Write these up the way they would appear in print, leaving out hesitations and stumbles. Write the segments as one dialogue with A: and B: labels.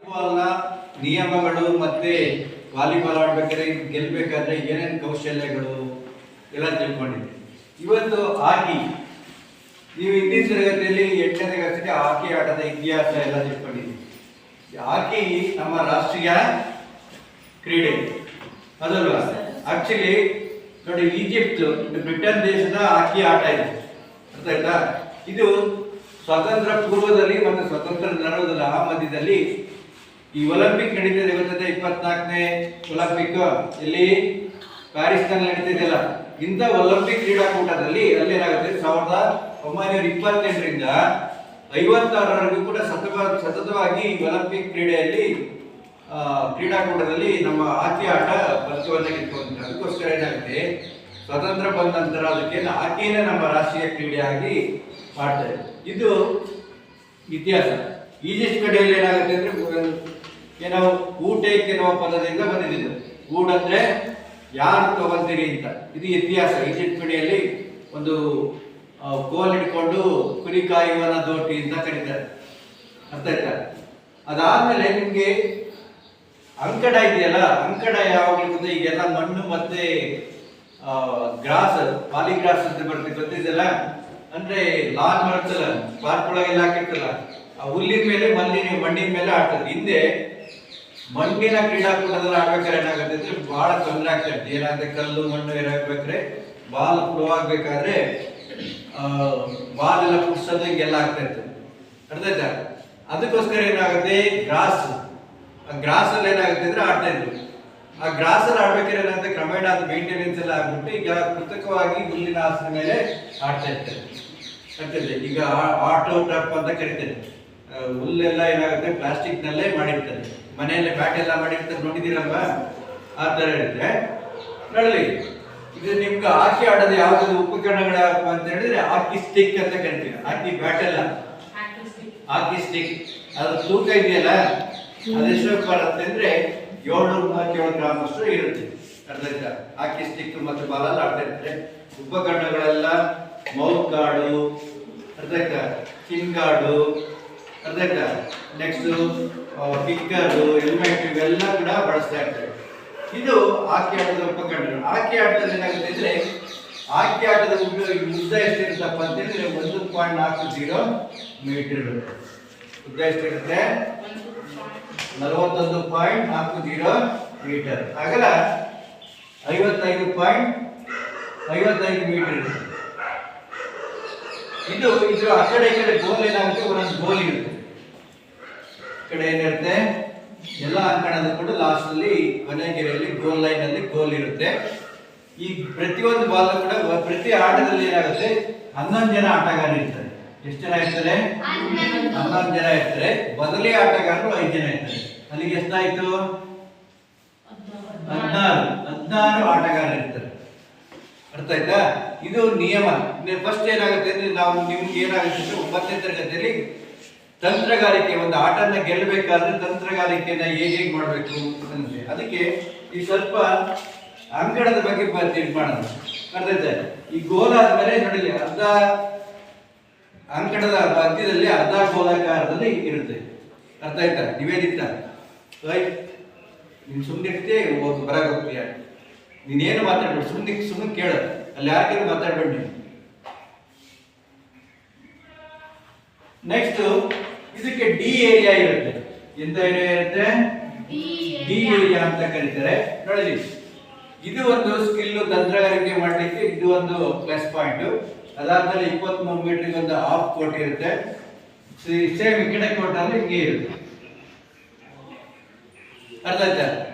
A: ಫುಟ್ಬಾಲ್ನ ನಿಯಮಗಳು ಮತ್ತೆ ವಾಲಿಬಾಲ್ ಆಡ್ಬೇಕಾದ್ರೆ ಗೆಲ್ಬೇಕಾದ್ರೆ ಏನೇನು ಕೌಶಲ್ಯಗಳು ಎಲ್ಲ ತಿಳ್ಕೊಂಡಿದ್ದೆ. ಇವತ್ತು ಹಾಕಿ, ನೀವು ಹಿಂದಿನ ತರಗತಿಯಲ್ಲಿ 8ನೇ ತರಗತಿಗೆ ಹಾಕಿ ಆಟದ ಇತಿಹಾಸ ಎಲ್ಲ ತಿಳ್ಕೊಂಡಿದ್ದೀವಿ. ಹಾಕಿ ನಮ್ಮ ರಾಷ್ಟ್ರೀಯ ಕ್ರೀಡೆ ಅದಲ್ವಾ? ಆಕ್ಚುಲಿ ನೋಡಿ, ಈಜಿಪ್ಟ್ ಬ್ರಿಟನ್ ದೇಶದ ಹಾಕಿ ಆಟ ಇದೆ, ಅರ್ಥ ಆಯ್ತಾ? ಇದು ಸ್ವಾತಂತ್ರ್ಯ ಪೂರ್ವದಲ್ಲಿ ಮತ್ತು ಸ್ವತಂತ್ರ ನಡುವದ ಮಧ್ಯದಲ್ಲಿ ಈ ಒಲಿಂಪಿಕ್ ನಡೀತಿದೆ. ಇವತ್ತದೆ 24ನೇ ಒಲಿಂಪಿಕ್ ಇಲ್ಲಿ ಪ್ಯಾರಿಸ್ನಲ್ಲಿ ನಡೀತಿದೆಯಲ್ಲ, ಇಂಥ ಒಲಿಂಪಿಕ್ ಕ್ರೀಡಾಕೂಟದಲ್ಲಿ ಅಲ್ಲೇನಾಗುತ್ತೆ 1928ರಿಂದ 56ರವರೆಗೂ ಕೂಡ ಸತತವಾಗಿ ಒಲಿಂಪಿಕ್ ಕ್ರೀಡಾಕೂಟದಲ್ಲಿ ನಮ್ಮ ಹಾಕಿ ಆಟ ಪದಕವನ್ನು ಗೆದ್ದುಕೊಂಡಿದೆ. ಅದಕ್ಕೋಸ್ಕರ ಏನಾಗುತ್ತೆ, ಸ್ವತಂತ್ರ ಬಂದ ನಂತರ ಅದಕ್ಕೆ ಹಾಕಿನೇ ನಮ್ಮ ರಾಷ್ಟ್ರೀಯ ಕ್ರೀಡೆಯಾಗಿ ಮಾಡ್ತಾರೆ. ಇದು ಇತಿಹಾಸ. ಈಜಿಪ್ಟ್ ಕಡೆಯಲ್ಲಿ ಏನಾಗುತ್ತೆ ಅಂದ್ರೆ ಏನೋ ಊಟಕ್ಕೆ ಎನ್ನುವ ಪದದಿಂದ ಬಂದಿದ್ದು. ಊಟ ಅಂದ್ರೆ ಯಾರು ತಗೊಂತೀರಿ ಅಂತ. ಇದು ಇತಿಹಾಸ. ಈಜಿಪ್ಟ್ ಕಡೆಯಲ್ಲಿ ಒಂದು ಕೋಲ್ ಹಿಡ್ಕೊಂಡು ಕುರಿ ಕಾಯುವನ ದೋಟಿ ಅಂತ ಕರೀತಾರೆ, ಅರ್ಥ ಆಯ್ತಾ? ಅದಾದ್ಮೇಲೆ ನಿಮ್ಗೆ ಅಂಕಡ ಇದೆಯಲ್ಲ, ಅಂಕಡ ಯಾವಾಗಲೂ ಈಗೆಲ್ಲ ಮಣ್ಣು ಮತ್ತೆ ಗ್ರಾಸ್, ಪಾಲಿಗ್ರಾಸ್ ಅಂತ ಬರ್ತದೆ, ಗೊತ್ತಿದೆಯಲ್ಲ? ಅಂದ್ರೆ ಲಾನ್ ಬರುತ್ತಲ್ಲ, ಪಾರ್ಕ್ ಒಳಗೆಲ್ಲ ಹಾಕಿರ್ತಲ್ಲ, ಆ ಹುಲ್ಲಿನ ಮೇಲೆ ಮಣ್ಣಿನ ಮೇಲೆ ಆಡ್ತದೆ. ಹಿಂದೆ ಮಣ್ಣಿನ ಕ್ರೀಡಾಕೂಟದಲ್ಲಿ ಆಡ್ಬೇಕಾದ್ರೆ ಏನಾಗುತ್ತೆ ಅಂದ್ರೆ ಬಹಳ ತೊಂದರೆ ಆಗ್ತದೆ. ಏನಾಗುತ್ತೆ, ಕಲ್ಲು ಮಣ್ಣು ಇರಬೇಕಾದ್ರೆ ಬಾಲ್ ಫ್ಲೋ ಆಗ್ಬೇಕಾದ್ರೆ ಬಾಲ್ ಎಲ್ಲ ಕುಡ್ಸೋದು ಹಿಂಗೆಲ್ಲ ಆಗ್ತಾ ಇರ್ತದೆ, ಅರ್ಥ ಆಯ್ತಾ? ಅದಕ್ಕೋಸ್ಕರ ಏನಾಗುತ್ತೆ, ಗ್ರಾಸ್ ಅಲ್ಲಿ ಏನಾಗುತ್ತೆ ಅಂದ್ರೆ ಆಡ್ತಾ ಇದ್ರು. ಆ ಗ್ರಾಸ್ ಅಲ್ಲಿ ಆಡ್ಬೇಕಾದ್ರೆ ಏನಾಗುತ್ತೆ, ಕ್ರಮೇಣ ಅದು ಮೇಂಟೆನೆನ್ಸ್ ಎಲ್ಲ ಆಗ್ಬಿಟ್ಟು ಈಗ ಕೃತಕವಾಗಿ ಹುಲ್ಲಿನ ಹಾಸಿನ ಮೇಲೆ ಆಡ್ತಾ ಇರ್ತಾರೆ. ಈಗ ಆಟೋ ಟರ್ಫ್ ಅಂತ ಕರಿತಾರೆ. ಹುಲ್ಲೆಲ್ಲ ಏನಾಗುತ್ತೆ ಪ್ಲಾಸ್ಟಿಕ್ ನಲ್ಲೇ ಮಾಡಿರ್ತಾರೆ, ಮನೆಯಲ್ಲೇ ಬ್ಯಾಟ್ ಎಲ್ಲ ಮಾಡಿರ್ತಾರೆ, ನೋಡಿದಿರಲ್ವಾ? ಆ ತರ ಇರುತ್ತೆ. ನೋಡಿ, ಇದು ನಿಮ್ಗೆ ಹಾಕಿ ಆಡೋದು ಯಾವ್ದು ಉಪಕರಣಗಳಪ್ಪ ಅಂತ ಹೇಳಿದ್ರೆ ಹಾಕಿ ಸ್ಟಿಕ್ ಅಂತ ಕರಿತೀವಿ. ಹಾಕಿ ಬ್ಯಾಟ್ ಅಲ್ಲ, ಹಾಕಿ ಸ್ಟಿಕ್. ಅದು ತೂಕ ಇದೆಯಲ್ಲ, ಅದೆಷ್ಟು ಬರುತ್ತೆ ಅಂದ್ರೆ 737 ಗ್ರಾಮ್ ಅಷ್ಟು ಇರುತ್ತೆ, ಅರ್ಥ ಆಯ್ತಾ? ಹಾಕಿ ಸ್ಟಿಕ್ ಮತ್ತು ಬಾಲಲ್ಲಿ ಆಡ್ತಾ ಇರ್ತಾರೆ. ಉಪಕರಣಗಳೆಲ್ಲ ಮೌತ್ ಗಾರ್ಡು, ಅರ್ಥ ಆಯ್ತಾ? ಸ್ಕಿನ್ ಗಾರ್ಡು, ಅರ್ಥ ಆಯ್ತಾ? ನೆಕ್ಸ್ಟ್ ಕಿಕ್ಕರು, ಹೆಲ್ಮೆಟ್, ಇವೆಲ್ಲ ಕೂಡ ಬಳಸ್ತಾ ಇರ್ತಾರೆ. ಇದು ಹಾಕಿ ಆಟದ ಉಪಕರಣಗಳು. ಹಾಕಿ ಆಟದಲ್ಲಿ ಏನಾಗುತ್ತೆ ಅಂದ್ರೆ, ಹಾಕಿ ಆಟದ ಉದ್ದ ಎಷ್ಟಿರುತ್ತಪ್ಪ ಅಂತ ಹೇಳಿದ್ರೆ 1.40 ಮೀಟರ್ ಇರುತ್ತೆ. ಉದ್ದ ಎಷ್ಟಿರುತ್ತೆ? 41.40 ಮೀಟರ್. ಅಗಲ 55.55 ಮೀಟರ್ ಇರುತ್ತೆ. ಇದು ಇದ್ರ ಆ ಕಡೆ ಈ ಕಡೆ ಗೋಲ್ ಏನಾಗುತ್ತೆ, ಒಂದೊಂದು ಗೋಲ್ ಇರುತ್ತೆ. ಈ ಕಡೆ ಏನಿರುತ್ತೆ, ಎಲ್ಲ ಅಂಕಣದ ಕೂಡ ಲಾಸ್ಟ್ ಅಲ್ಲಿ ಕೊನೆಗೆರೆಯಲ್ಲಿ ಗೋಲ್ ಲೈನ್ ಅಲ್ಲಿ ಗೋಲ್ ಇರುತ್ತೆ. ಈ ಪ್ರತಿಯೊಂದು ಬಾಲ್ ಕೂಡ ಪ್ರತಿ ಆಟದಲ್ಲಿ ಏನಾಗುತ್ತೆ 11 ಜನ ಆಟಗಾರರು ಇರ್ತಾರೆ. ಎಷ್ಟು ಜನ ಇರ್ತಾರೆ? 11 ಜನ ಇರ್ತಾರೆ. ಬದಲಿ ಆಟಗಾರರು 5 ಜನ ಇರ್ತಾರೆ. ಅಲ್ಲಿಗೆ ಎಷ್ಟಾಯ್ತು? 16 ಆಟಗಾರರು ಇರ್ತಾರೆ, ಅರ್ಥ ಆಯ್ತಾ? ಇದು ನಿಯಮ. ಫಸ್ಟ್ ಏನಾಗುತ್ತೆ ಅಂದ್ರೆ, ನಿಮ್ಗೆ ಏನಾಗುತ್ತೆ ಅಂದ್ರೆ 9ನೇ ತರಗತಿಯಲ್ಲಿ ತಂತ್ರಗಾರಿಕೆ, ಒಂದು ಆಟನ ಗೆಲ್ಲಬೇಕಾದ್ರೆ ತಂತ್ರಗಾರಿಕೆನ ಹೇಗೆ ಮಾಡಬೇಕು ಅಂದ್ರೆ, ಅದಕ್ಕೆ ಈ ಸ್ವಲ್ಪ ಅಂಕಣದ ಬಗ್ಗೆ ತಿಳ್ಕೊಳ್ಳೋಣ, ಅರ್ಥ ಆಯ್ತಾ? ಈ ಗೋಲ್ ಆದ್ಮೇಲೆ ನೋಡಿ, ಅರ್ಧ ಅಂಕಣದ ಮಧ್ಯದಲ್ಲಿ ಅರ್ಧ ಗೋಲಾಕಾರದಲ್ಲಿ ಇರುತ್ತೆ, ಅರ್ಥ ಆಯ್ತಾ? ನಿವೇದಿತ ರೈಟ್? ನೀನು ಸುಮ್ಮನೆ ಇರ್ತೀಯ, ಬರಾಗ ಹೋಗ್ತೀಯ, ನೀನೇನು ಮಾತಾಡ್ಬೇಡಿ, ಸುಮ್ಮನೆ ಕೇಳು, ಅಲ್ಲಿ ಯಾರಿಗೂ ಮಾತಾಡ್ಬೇಡಿ. ನೆಕ್ಸ್ಟ್ ಇದಕ್ಕೆ ಡಿ ಏರಿಯಾ ಇರುತ್ತೆ. ಎಂತ ಏರಿಯಾ ಇರುತ್ತೆ? ಡಿ ಏರಿಯಾ ಅಂತ ಕರೀತಾರೆ. ನೋಡಿ, ಇದು ಒಂದು ಸ್ಕಿಲ್, ತಂತ್ರಗಾರಿಕೆ ಮಾಡ್ಲಿಕ್ಕೆ ಇದು ಒಂದು ಪ್ಲಸ್ ಪಾಯಿಂಟ್. ಅದಾದ್ಮೇಲೆ 23 ಮೀಟರ್ಗೆ ಒಂದು ಹಾಫ್ ಕೋರ್ಟ್ ಇರುತ್ತೆ. ಸೇಮ್ ಈ ಕಡೆ ಕೋರ್ಟ್ ಅಂದ್ರೆ ಹಿಂಗೆ ಇರುತ್ತೆ, ಅರ್ಥ ಆಯ್ತಾ?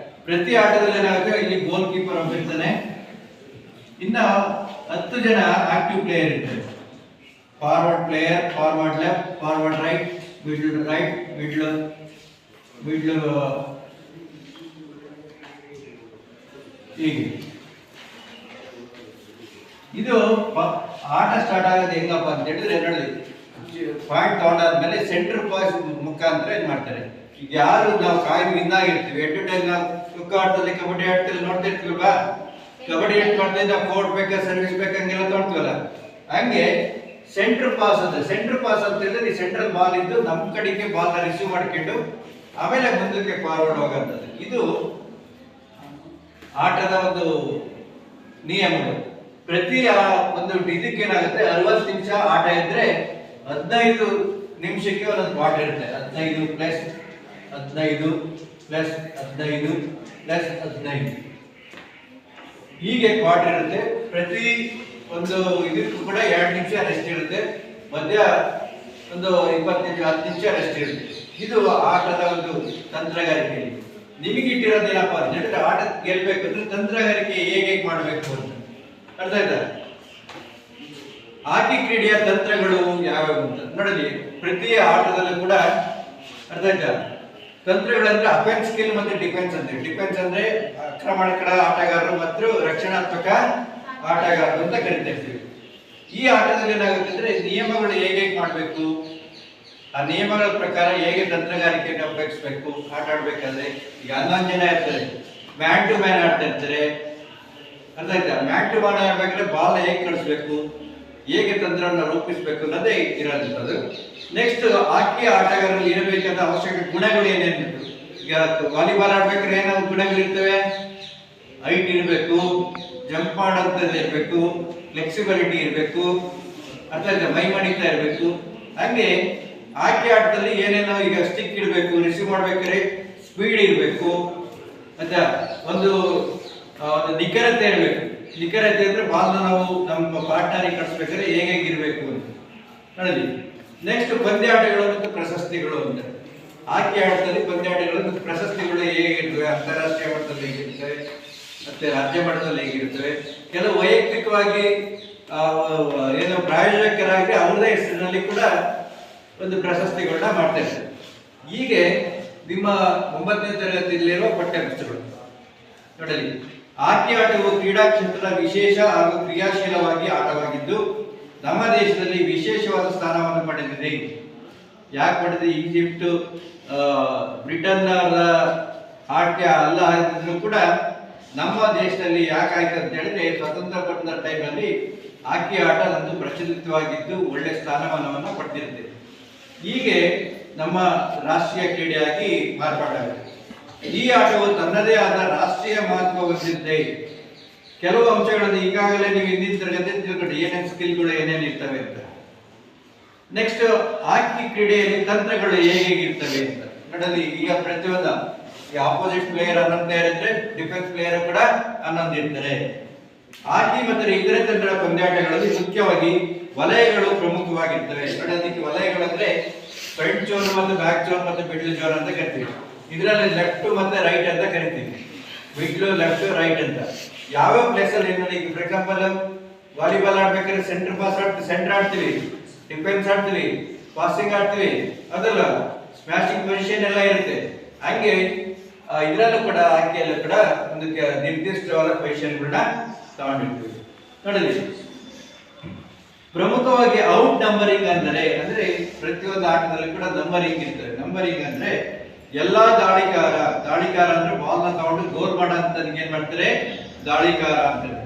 A: ಪ್ರತಿ ಆಟದಲ್ಲಿ ಏನಾಗುತ್ತೆ, ಇಲ್ಲಿ ಗೋಲ್ ಕೀಪರ್ ಒಬ್ಬ ಇರ್ತಾನೆ, ಇನ್ನ 10 ಜನ ಆಕ್ಟಿವ್ ಪ್ಲೇಯರ್ ಇರ್ತಾರೆ. Forward player, forward left, forward right, middle right, middle ಹೀಗೆ. ಇದು ಆಟ ಸ್ಟಾರ್ಟ್ ಆಗೋದು ಹೆಂಗಪ್ಪ ಅಂತ ಹೇಳಿದ್ರೆ, ನೋಡಿ, ಪಾಯಿಂಟ್ ತಗೊಂಡಾದ್ಮೇಲೆ ಸೆಂಟರ್ ಪಾಸ್ ಮುಖಾಂತರ ಏನ್ ಮಾಡ್ತಾರೆ, ಈಗ ಯಾರು ನಾವು ಕಾಯ್ದು ವಿನ್ ಆಗಿರ್ತೀವಿ, ಎಟ್ ಟೈಮ್ ನಾವು ಖೋಖೋ ಆಟದಲ್ಲಿ, ಕಬಡ್ಡಿ ಆಟದಲ್ಲಿ ನೋಡ್ತಾ ಇರ್ತೀವಲ್ವಾ? ಕಬಡ್ಡಿ ಆಟ ಮಾಡ್ತಾ ಇದ್ದ ಕೋರ್ಟ್ ಬೇಕಾ, ಸರ್ವಿಸ್ ಬೇಕಾ, ಹಂಗೆಲ್ಲ ತೋರ್ತೀವಲ್ಲ, ಹಂಗೆ ಸೆಂಟರ್ ಪಾಸ್ ಅಂತ ಹೇಳಿದ್ರೆ, ಈ ಸೆಂಟ್ರಲ್ ಬಾಲ್ ಇದ್ದು ನಮ್ಮ ಕಡೆಗೆ ಬಾಲ್ ರಿಸೀವ್ ಮಾಡ್ಕೊಂಡು ಆಮೇಲೆ ಮುಂದಕ್ಕೆ ಫಾರ್ವರ್ಡ್ ಹೋಗುವಂಥದ್ದು. ಇದು ಆಟದ ಒಂದು ನಿಯಮಗಳು. ಪ್ರತಿ ಒಂದು ಇದಕ್ಕೆ ಏನಾಗುತ್ತೆ, 60 ನಿಮಿಷ ಆಟ ಇದ್ರೆ 15 ನಿಮಿಷಕ್ಕೆ ಒಂದೊಂದು ಕ್ವಾರ್ಟರ್ ಇರುತ್ತೆ. 15 ಪ್ಲಸ್ 15 ಪ್ಲಸ್ 15 ಪ್ಲಸ್ 15 ಹೀಗೆ ಕ್ವಾರ್ಟರ್ ಇರುತ್ತೆ. ಪ್ರತಿ ಒಂದು ಇದಕ್ಕೂ ಕೂಡ 2 ನಿಮಿಷ ರೆಸ್ಟ್ ಇರುತ್ತೆ. ಮಧ್ಯ ಒಂದು 20 ನಿಮಿಷ 10 ನಿಮಿಷ ರೆಸ್ಟ್ ಇರುತ್ತೆ. ಇದು ಆಟದ ಒಂದು ತಂತ್ರಗಾರಿಕೆ. ನಿಮಗೆ ಇಟ್ಟಿರೋದೇನಪ್ಪ ಅಂದ್ರೆ ಆಟ ಗೆಲ್ಬೇಕಂದ್ರೆ ತಂತ್ರಗಾರಿಕೆ ಹೇಗೆ ಮಾಡಬೇಕು ಅಂತ. ಅರ್ಥ ಆಯ್ತಾ? ಹಾಕಿ ಕ್ರೀಡೆಯ ತಂತ್ರಗಳು ಯಾವ್ಯಾವ ಅಂತ ನೋಡಲಿ. ಪ್ರತಿ ಆಟದಲ್ಲೂ ಕೂಡ ಅರ್ಥ ಆಯ್ತಾ, ತಂತ್ರಗಳಂದ್ರೆ ಅಫೆನ್ಸ್ ಸ್ಕಿಲ್ ಮತ್ತೆ ಡಿಫೆನ್ಸ್ ಅಂತ. ಡಿಫೆನ್ಸ್ ಅಂದ್ರೆ ಆಕ್ರಮಣಕರ ಆಟಗಾರರು ಮತ್ತು ರಕ್ಷಣಾತ್ಮಕ ಆಟಗಾರರು ಅಂತ ಕರಿತಾ ಇರ್ತೀವಿ. ಈ ಆಟದಲ್ಲಿ ಏನಾಗುತ್ತೆ ಅಂದ್ರೆ ನಿಯಮಗಳು ಹೇಗೆ ಮಾಡಬೇಕು, ಆ ನಿಯಮಗಳ ಪ್ರಕಾರ ಹೇಗೆ ತಂತ್ರಗಾರಿಕೆಯನ್ನು ಉಪಯೋಗಿಸಬೇಕು ಆಟ ಆಡ್ಬೇಕಾದ್ರೆ. ಈಗ 11 ಜನ ಇರ್ತಾರೆ, ಮ್ಯಾನ್ ಟು ಮ್ಯಾನ್ ಆಡ್ತಾ ಇರ್ತಾರೆ. ಅರ್ಥ ಆಯ್ತಾ? ಮ್ಯಾನ್ ಟು ಮ್ಯಾನ್ ಆಡ್ಬೇಕಾದ್ರೆ ಬಾಲ್ ಹೇಗೆ ಕಳಿಸ್ಬೇಕು, ಹೇಗೆ ತಂತ್ರವನ್ನು ರೂಪಿಸಬೇಕು ಅನ್ನೋದೇ ಇರೋದು. ನೆಕ್ಸ್ಟ್ ಹಾಕಿ ಆಟಗಾರರಲ್ಲಿ ಇರಬೇಕಾದ ಅವಶ್ಯಕ ಗುಣಗಳು ಏನೇನು. ಈಗ ವಾಲಿಬಾಲ್ ಆಡ್ಬೇಕಾದ್ರೆ ಏನಾದ್ರು ಗುಣಗಳಿರ್ತವೆ. ಹೈಟ್ ಇರಬೇಕು, ಜಂಪ್ ಮಾಡೋಂಥದ್ದು ಇರಬೇಕು, ಫ್ಲೆಕ್ಸಿಬಿಲಿಟಿ ಇರಬೇಕು, ಅರ್ಥ ಆಯ್ತಾ, ಮೈ ಮಣಿತಾ ಇರಬೇಕು. ಹಂಗೆ ಹಾಕಿ ಆಟದಲ್ಲಿ ಏನೇನೋ, ಈಗ ಸ್ಟಿಕ್ ಇರಬೇಕು, ರಿಸೀವ್ ಮಾಡ್ಬೇಕಾದ್ರೆ ಸ್ಪೀಡ್ ಇರಬೇಕು, ಮತ್ತೆ ಒಂದು ನಿಖರತೆ ಇರಬೇಕು. ನಿಖರತೆ ಅಂದ್ರೆ ಬಾಲ್ನ ನಾವು ನಮ್ಮ ಪಾರ್ಟ್ನರಿಗೆ ಕಳಿಸ್ಬೇಕಾದ್ರೆ ಹೇಗಿರ್ಬೇಕು ಅಂತ ನೋಡಿ. ನೆಕ್ಸ್ಟ್ ಪಂದ್ಯಾಟಗಳು ಮತ್ತು ಪ್ರಶಸ್ತಿಗಳು ಅಂತ. ಹಾಕಿ ಆಟದಲ್ಲಿ ಪಂದ್ಯಾಟಗಳು ಮತ್ತು ಪ್ರಶಸ್ತಿಗಳು ಹೇಗಿರ್ತವೆ, ಅಂತಾರಾಷ್ಟ್ರೀಯ ಮಟ್ಟದಲ್ಲಿ ಹೇಗಿರ್ತವೆ ಮತ್ತೆ ರಾಜ್ಯ ಮಟ್ಟದಲ್ಲಿ ಹೇಗಿರ್ತವೆ. ಕೆಲವು ವೈಯಕ್ತಿಕವಾಗಿ ಏನೋ ಪ್ರಾಯೋಜಕರಾಗಿ ಅವ್ರದೇ ಹೆಸರಿನಲ್ಲಿ ಕೂಡ ಒಂದು ಪ್ರಶಸ್ತಿಗಳನ್ನ ಮಾಡ್ತಾ ಇರ್ತಾರೆ. ಹೀಗೆ ನಿಮ್ಮ 9ನೇ ತರಗತಿಯಲ್ಲಿರುವ ಪಠ್ಯಪುಸ್ತಕಗಳು ನೋಡಲಿ. ಹಾಕಿ ಆಟವು ಕ್ರೀಡಾ ಕ್ಷೇತ್ರದ ವಿಶೇಷ ಹಾಗೂ ಕ್ರಿಯಾಶೀಲವಾಗಿ ಆಟವಾಗಿದ್ದು ನಮ್ಮ ದೇಶದಲ್ಲಿ ವಿಶೇಷವಾದ ಸ್ಥಾನವನ್ನು ಪಡೆದಿದೆ. ಯಾಕೆ ಪಡೆದಿದೆ? ಈಜಿಪ್ಟ್, ಬ್ರಿಟನ್ ಆಟ್ಯ ಅಲ್ಲ ಇದ್ರೂ ಕೂಡ ನಮ್ಮ ದೇಶದಲ್ಲಿ ಯಾಕೆ ಆಯ್ತು ಅಂತ ಹೇಳಿದ್ರೆ, ಸ್ವತಂತ್ರ ಬಂದ ಟೈಮಲ್ಲಿ ಹಾಕಿ ಆಟ ಒಂದು ಪ್ರಚಲಿತವಾಗಿದ್ದು ಒಳ್ಳೆ ಸ್ಥಾನಮಾನವನ್ನು ಪಡೆದಿರುತ್ತೆ. ಹೀಗೆ ನಮ್ಮ ರಾಷ್ಟ್ರೀಯ ಕ್ರೀಡೆಯಾಗಿ ಮಾರ್ಪಾಡಾಗಿದೆ. ಈ ಆಟವು ತನ್ನದೇ ಆದ ರಾಷ್ಟ್ರೀಯ ಮಹತ್ವ ಹೊಂದಿದೆ. ಕೆಲವು ಅಂಶಗಳನ್ನು ಈಗಾಗಲೇ ನೀವು ಹಿಂದಿನ ತರಗತಿ ತಿಳ್ಕೊಂಡು ಏನೇನು ಸ್ಕಿಲ್ಗಳು ಏನೇನು ಇರ್ತವೆ ಅಂತ. ನೆಕ್ಸ್ಟ್ ಹಾಕಿ ಕ್ರೀಡೆಯಲ್ಲಿ ತಂತ್ರಗಳು ಹೇಗಿರ್ತವೆ ಅಂತ ನೋಡಲಿ. ಈಗ ಪ್ರತಿಯೊಂದು ಆಪೋಸಿಟ್ ಪ್ಲೇಯರ್ 11 ಇರುತ್ತೆ, ಡಿಫೆನ್ಸ್ ಪ್ಲೇಯರ್ ಕೂಡ 11 ಇರ್ತಾರೆ. ಹಾಕಿ ಮತ್ತು ಇತರೆ ತಂತ್ರ ಪಂದ್ಯಾಟಗಳಲ್ಲಿ ಮುಖ್ಯವಾಗಿ ವಲಯಗಳು ಪ್ರಮುಖವಾಗಿರ್ತವೆ. ನೋಡೋದಕ್ಕೆ ವಲಯಗಳಂದ್ರೆ ಫ್ರಂಟ್ ಜೋನ್ ಮತ್ತು ಬ್ಯಾಕ್ ಜೋನ್ ಮತ್ತು ಮಿಡ್ಲ್ ಜೋನ್ ಅಂತ ಕರಿತೀವಿ. ಇದರಲ್ಲಿ ಲೆಫ್ಟ್ ಮತ್ತೆ ರೈಟ್ ಅಂತ ಕರಿತೀವಿ. ಮಿಡ್ಲ್, ಲೆಫ್ಟ್, ರೈಟ್ ಅಂತ. ಯಾವ ಪ್ಲೇಸ್ ಅಲ್ಲಿ ಈಗ ಫಾರ್ ಎಕ್ಸಾಂಪಲ್ ವಾಲಿಬಾಲ್ ಆಡ್ಬೇಕಾದ್ರೆ ಸೆಂಟರ್ ಪಾಸ್ ಸೆಂಟರ್ ಆಡ್ತೀವಿ, ಡಿಫೆನ್ಸ್ ಆಡ್ತೀವಿ, ಪಾಸಿಂಗ್ ಆಡ್ತೀವಿ, ಅದಲ್ಲ ಸ್ಮ್ಯಾಶಿಂಗ್ ಪೊಸಿಷನ್ ಎಲ್ಲ ಇರುತ್ತೆ. ಹಂಗೆ ಇದರಲ್ಲೂ ಕೂಡ ಹಾಕಿಯಲ್ಲೂ ಕೂಡ ಒಂದು ನಿರ್ದಿಷ್ಟವಾದ ಪೊಸಿಷನ್ಗಳನ್ನ ತಗೊಂಡಿರ್ತೀವಿ. ನೋಡಿ, ಪ್ರಮುಖವಾಗಿ ಔಟ್ ನಂಬರಿಂಗ್ ಅಂದ್ರೆ ಪ್ರತಿಯೊಂದು ಆಟದಲ್ಲಿ ಕೂಡ ನಂಬರಿಂಗ್ ಇರ್ತದೆ. ನಂಬರಿಂಗ್ ಅಂದ್ರೆ ಎಲ್ಲಾ ದಾಳಿಕಾರ ಅಂದ್ರೆ ಬಾಲ್ ನ ತಗೊಂಡು ಗೋಲ್ ಮಾಡೋಂತ ಏನ್ ಮಾಡ್ತಾರೆ, ದಾಳಿಕಾರ ಅಂತಾರೆ.